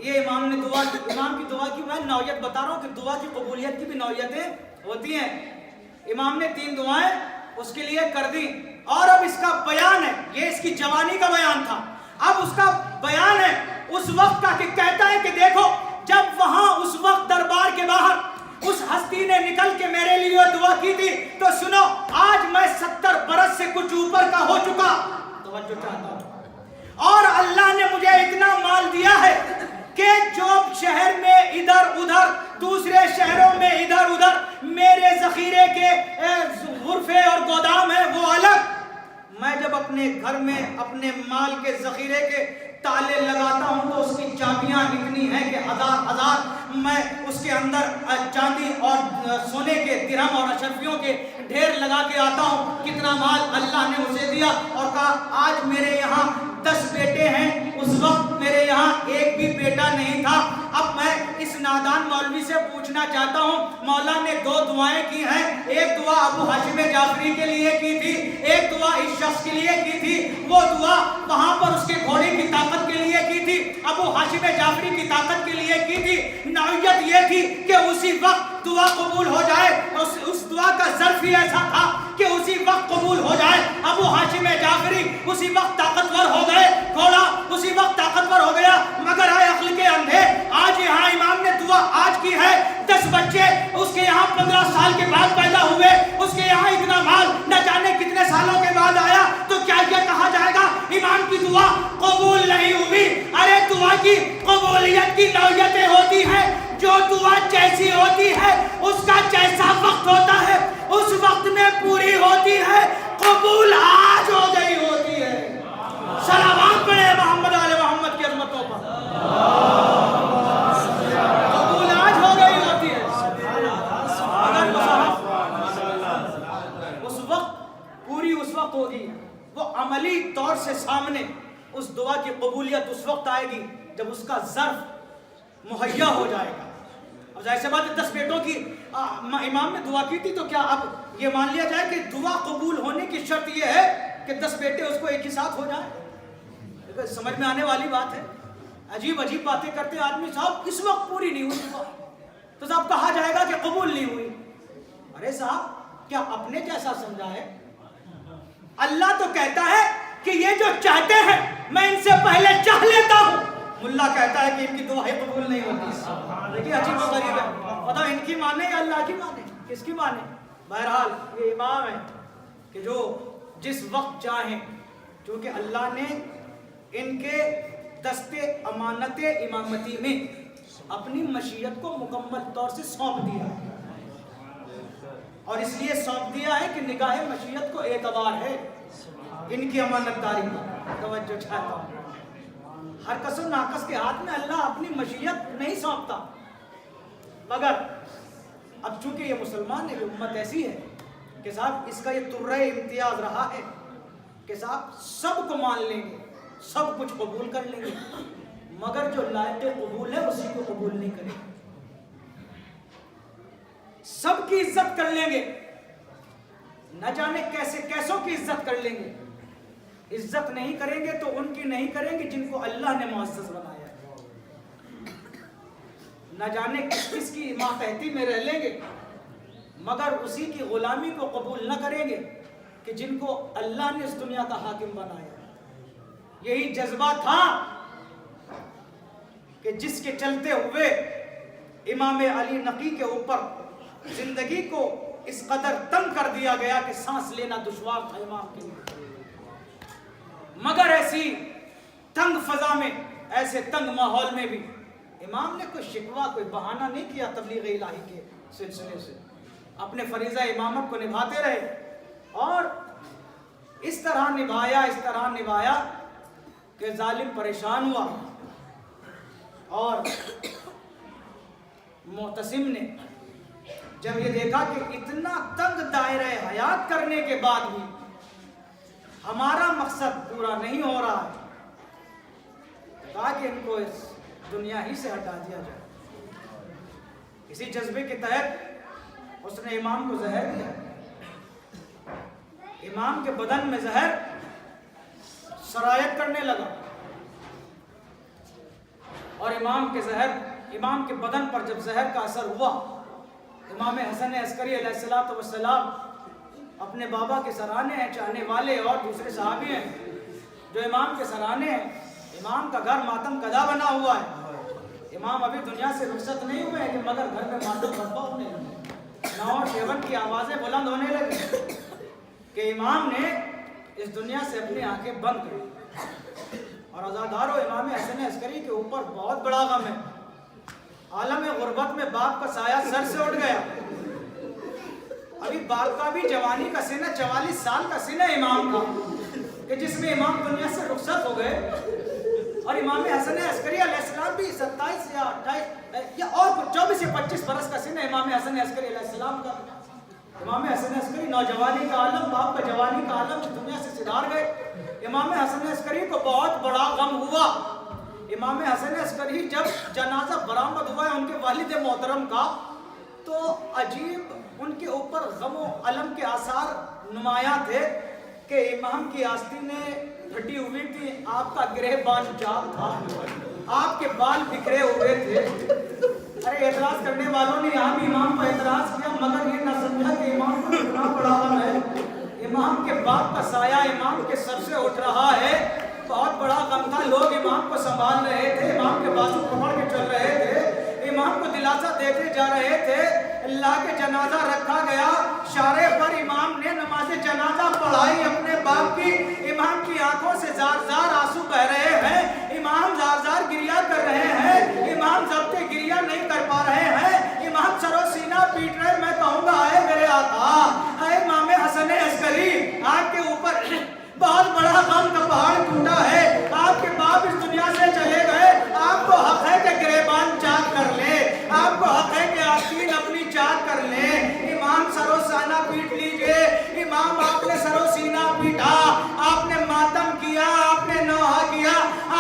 یہ امام کی دعا کی میں نوعیت بتا رہا ہوں کہ دعا کی قبولیت کی بھی نوعیتیں ہوتی ہیں۔ امام نے 3 دعائیں اس کے لیے کر دی، اور اب اس کا بیان ہے، یہ اس کی جوانی کا بیان تھا، اب اس کا بیان ہے اس وقت کا، کہ کہتا ہے کہ دیکھو جب وہاں اس وقت دربار کے باہر اس ہستی نے نکل کے میرے لیے دعا کی تھی تو سنو آج میں 70 برس سے کچھ اوپر کا ہو چکا، توجہ چاہتا ہوں، اور اللہ نے مجھے اتنا مال دیا ہے کہ جو شہر میں ادھر ادھر، دوسرے شہروں میں ادھر ادھر میرے ذخیرے کے غرفے اور گودام ہیں وہ الگ، میں جب اپنے گھر میں اپنے مال کے ذخیرے کے تالے لگاتا ہوں تو اس کی چابیاں اتنی ہیں کہ ہزار میں اس کے اندر چاندی اور سونے کے درہم اور اشرفیوں کے ڈھیر لگا کے آتا ہوں۔ کتنا مال اللہ نے اسے دیا، اور کہا آج میرے یہاں 10 بیٹے ہیں سوچا نہیں تھا. اب میں اس نادان مولوی سے پوچھنا چاہتا ہوں, مولا نے 2 دعائیں کی ہیں, ایک دعا ابو ہاشم جعفری کے لیے کی تھی, ایک دعا اس شخص کے لیے کی تھی. وہ دعا وہاں پر اس کے گھوڑے کی طاقت کے لیے کی تھی, ابو ہاشم جعفری کی طاقت کے لیے کی تھی. نوعیت یہ تھی کہ اسی وقت دعا قبول ہو جائے. اس دعا کا ظرف ہی ایسا تھا کہ اسی وقت قبول ہو جائے. ابو ہاشم جعفری اسی وقت طاقتور ہو گئے, گھوڑا اسی وقت طاقتور ہو گیا. مگر آئے عقل کے اندھے, آج یہاں امام نے دعا آج کی ہے, 10 بچے اس کے یہاں 15 سال کے بعد پیدا ہوئے, اس کے یہاں اتنا مال نہ جانے کتنے سالوں کے بعد آیا, تو کیا یہ کہا جائے گا امام کی دعا قبول نہیں ہوئی؟ ارے دعا کی قبولیت کی نوعیتیں ہوتی ہیں. جو دعا جیسی ہوتی ہے اس کا جیسا وقت ہوتا ہے, اس وقت میں پوری ہوتی ہے. قبول آج ہو گئی ہوتی ہے. صلوات پڑھے محمد آل محمد کی عظمتوں پر. قبول آج ہو گئی ہوتی ہے. اگر اس وقت پوری اس وقت ہوگی, وہ عملی طور سے سامنے اس دعا کی قبولیت اس وقت آئے گی جب اس کا ظرف مہیا ہو جائے گا. اب ظاہر سی بات ہے 10 بیٹوں کی امام نے دعا کی تھی, تو کیا اب یہ مان لیا جائے کہ دعا قبول ہونے کی شرط یہ ہے کہ 10 بیٹے اس کو ایک ہی ساتھ ہو جائیں؟ سمجھ میں آنے والی بات ہے. عجیب عجیب باتیں کرتے آدمی, صاحب اس وقت پوری نہیں ہوئی تو صاحب کہا جائے گا کہ قبول نہیں ہوئی. ارے صاحب کیا اپنے جیسا سمجھا ہے؟ اللہ تو کہتا ہے کہ یہ جو چاہتے ہیں میں ان سے پہلے چاہ لیتا ہوں. ملا کہتا ہے کہ ان کی دعائیں قبول نہیں ہوتی. دیکھیے عجیب و غریب ہے. پتہ ان کی مانے یا اللہ کی مانے, کس کی مانے؟ بہرحال یہ امام ہے کہ جو جس وقت چاہیں, کیونکہ اللہ نے ان کے دستے امانت امامتی میں اپنی مشیت کو مکمل طور سے سونپ دیا ہے, اور اس لیے سونپ دیا ہے کہ نگاہ مشیت کو اعتبار ہے ان کی امانت داری کا. توجہ چاہتا ہوں, ہر کس و ناقص کے ہاتھ میں اللہ اپنی مشیت نہیں سونپتا. مگر اب چونکہ یہ مسلمان ہے, یہ امت ایسی ہے کہ صاحب اس کا یہ ترہ امتیاز رہا ہے کہ صاحب سب کو مان لیں گے, سب کچھ قبول کر لیں گے, مگر جو لائق قبول ہے اسی کو قبول نہیں کریں گے. سب کی عزت کر لیں گے, نہ جانے کیسے کیسوں کی عزت کر لیں گے. عزت نہیں کریں گے تو ان کی نہیں کریں گے جن کو اللہ نے معزز بنایا ہے. نہ جانے کس کس کی ماتحتی میں رہ لیں گے, مگر اسی کی غلامی کو قبول نہ کریں گے کہ جن کو اللہ نے اس دنیا کا حاکم بنایا. یہی جذبہ تھا کہ جس کے چلتے ہوئے امام علی نقی کے اوپر زندگی کو اس قدر تنگ کر دیا گیا کہ سانس لینا دشوار تھا امام کے لیے. مگر ایسی تنگ فضا میں, ایسے تنگ ماحول میں بھی امام نے کوئی شکوہ, کوئی بہانہ نہیں کیا تبلیغ الہی کے سلسلے سے. اپنے فریضہ امامت کو نبھاتے رہے, اور اس طرح نبھایا کہ ظالم پریشان ہوا, اور معتصم نے جب یہ دیکھا کہ اتنا تنگ دائرہ حیات کرنے کے بعد بھی ہمارا مقصد پورا نہیں ہو رہا ہے, کہا کہ ان کو اس دنیا ہی سے ہٹا دیا جائے. اسی جذبے کے تحت اس نے امام کو زہر دیا. امام کے بدن میں زہر سرایت کرنے لگا, اور امام کے بدن پر جب زہر کا اثر ہوا, امام حسن عسکری علیہ السلام اپنے بابا کے سرانے ہیں, چاہنے والے اور دوسرے صحابی ہیں جو امام کے سرانے ہیں. امام کا گھر ماتم کدا بنا ہوا ہے, امام ابھی دنیا سے رخصت نہیں ہوئے ہیں کہ مگر گھر میں ماتم برپا ہونے لگے, ناؤ شیون کی آوازیں بلند ہونے لگی کہ امام نے اس دنیا سے اپنی آنکھیں بند کر. اور عزادارو امام حسن عسکری کے اوپر بہت بڑا غم ہے. عالم غربت میں باپ کا سایہ سر سے اٹھ گیا. ابھی باپ کا بھی جوانی کا سینہ 44 سال کا سینہ امام کا, کہ جس میں امام دنیا سے رخصت ہو گئے, اور امام حسن عسکری علیہ السلام بھی 27 یا 28 یا اور 24 یا 25 برس کا سینہ امام حسن عسکری علیہ السلام کا. امام حسن عسکری نوجوانی کا عالم, باپ کا جوانی کا عالم دنیا سے سدھار گئے. امام حسن عسکری کو بہت بڑا غم ہوا امام حسن عسکری جب جنازہ برآمد ہوا ہے ان کے والد محترم کا تو عجیب ان کے اوپر غم و الم کے آثار نمایاں تھے کہ امام کی آستینیں پھٹی ہوئی تھی، آپ کا گریبان چاک تھا، آپ کے بال بکھرے ہوئے تھے. ارے اعتراض کرنے والوں نے یہاں بھی امام کو اعتراض کیا مگر یہ نہ سمجھا کہ امام کو اتنا بڑا غم ہے. امام کے باپ کا سایہ امام کے سر سے اٹھ رہا ہے، بہت بڑا غم تھا. لوگ امام کو سنبھال رہے تھے، امام کے بازو پکڑ کے چل رہے تھے، امام کو دلاسا دیتے جا رہے تھے. اللہ کے جنازہ رکھا گیا، شارے پر امام نے نماز جنازہ پڑھائی اپنے باپ کی. امام کی آنکھوں سے زار زار آنسو بہ رہے ہیں، امام زار زار گریہ کر رہے ہیں، امام ضبط گریہ نہیں کر پا رہے ہیں، امام سر و سینہ پیٹ رہے. میں کہوں گا اے میرے آقا، اے امام حسن عسکری، آپ کے اوپر بہت بڑا غم کا پہاڑ ٹوٹا ہے. آپ کے باپ اس دنیا سے چلے گئے، آپ کو حق ہے کہ گریبان چاک کر لے، آپ کو حق ہے کہ آستین اپنی چاک کر لے. امام سر و سینہ پیٹ لیجئے. امام آپ نے سر و سینہ پیٹا، آپ نے ماتم کیا، آپ نے نوحہ کیا،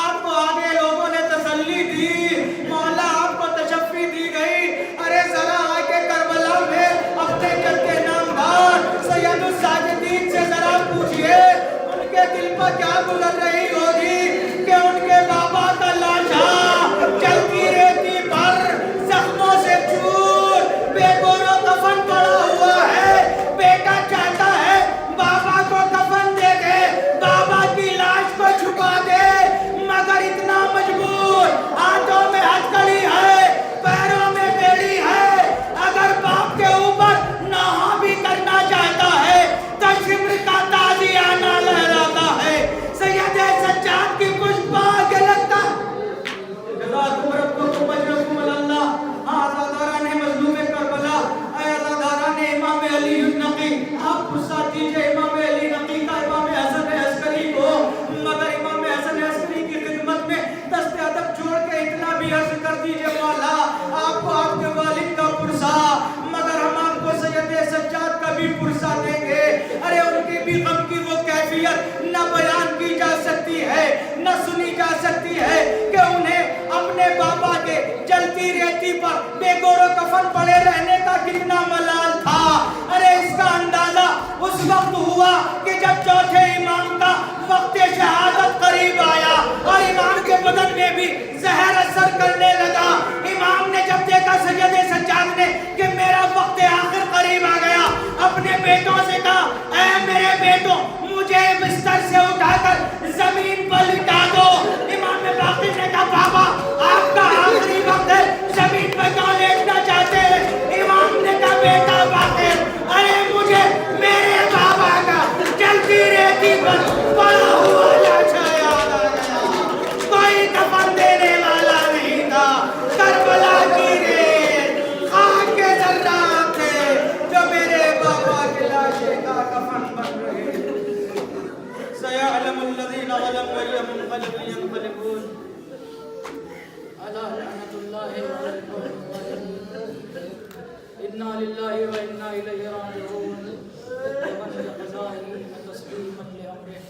آپ کو آگے لوگوں نے تسلی دی، مولا آپ کو تشفی دی گئی. ارے ذرا آگے کربلا میں اپنے جد نامدار سید الساجدین سے ذرا پوچھئے ان کے دل پر کیا گزر رہی ہوگی کہ ان کے بابا کا لاشا چلتی رہتی پر زخموں سے چور بے گور و کفن پڑا ہوا ہے. بیٹا چاہتا ہے بابا کو کفن دے دے، بابا کی لاش کو چھپا دے، مگر اتنا مجبور، ہاتھوں میں ہتھکڑی ہے، پیروں میں بیڑی ہے. اگر باپ کے اوپر نوحہ بھی کرنا چاہتا ہے تو شمر کا تازیانہ لہراتا ہے. سید سجاد کی پشت پا کے لگتا جزاکم ربکم اجرکم اللہ. آزاداران مظلوم کربلا، اے آزاداران امام علی النقی، آپ غصہ دیجئے امام علی نقی کا، امام حسن عسکری کو. مگر امام حسن عسکری کی خدمت میں دست ادب چھوڑ کے اتنا بھی عرض کر دیجئے مولا آپ کو آپ کے والد کا پرسہ، مگر ہم آپ کو سید سجاد کا بھی پرسہ دیں گے. ارے ان کی بھی غم کی وہ کیفیت نہ بیان کی جا سکتی ہے، نہ سنی جا سکتی ہے کہ انہیں اپنے بابا کے جلتی ریتی پر بے گور و کفن پڑے رہنے کا کتنا ملال تھا. ارے اس کا اندازہ اس وقت ہوا کہ جب چوتھے امام کا وقت شہادت قریب آیا اور امام کے بدن میں بھی زہر اثر کرنے لگا. امام نے جب دیکھا سید سجاد نے کہ میرا وقت آخر قریب آ گیا، اپنے بیٹوں سے کہا اے میرے بیٹوں مجھے بستر سے اٹھا کر زمین پر لٹا دو. امام باقر نے کہا بابا آپ کا آخری وقت ہے، زمین پر کیوں لیٹنا چاہتے ہیں؟ امام نے کہا بیٹا باقر، ارے مجھے میرے بابا کا چلتی ریتی پر پڑا ہوا لاشا یاد آ گیا. کوئی کفن دینے والا نہیں تھا. کربلا کی ریت خاک کے ذرات تھے جو میرے بابا کے لاشے کا کفن بن رہے تھے. سيعلم الذين ظلموا أي منقلب ينقلبون. ألا لعنة الله على القوم الظالمين. إنا لله وإنا إليه راجعون. ومن بقضائه تسليما لأمره.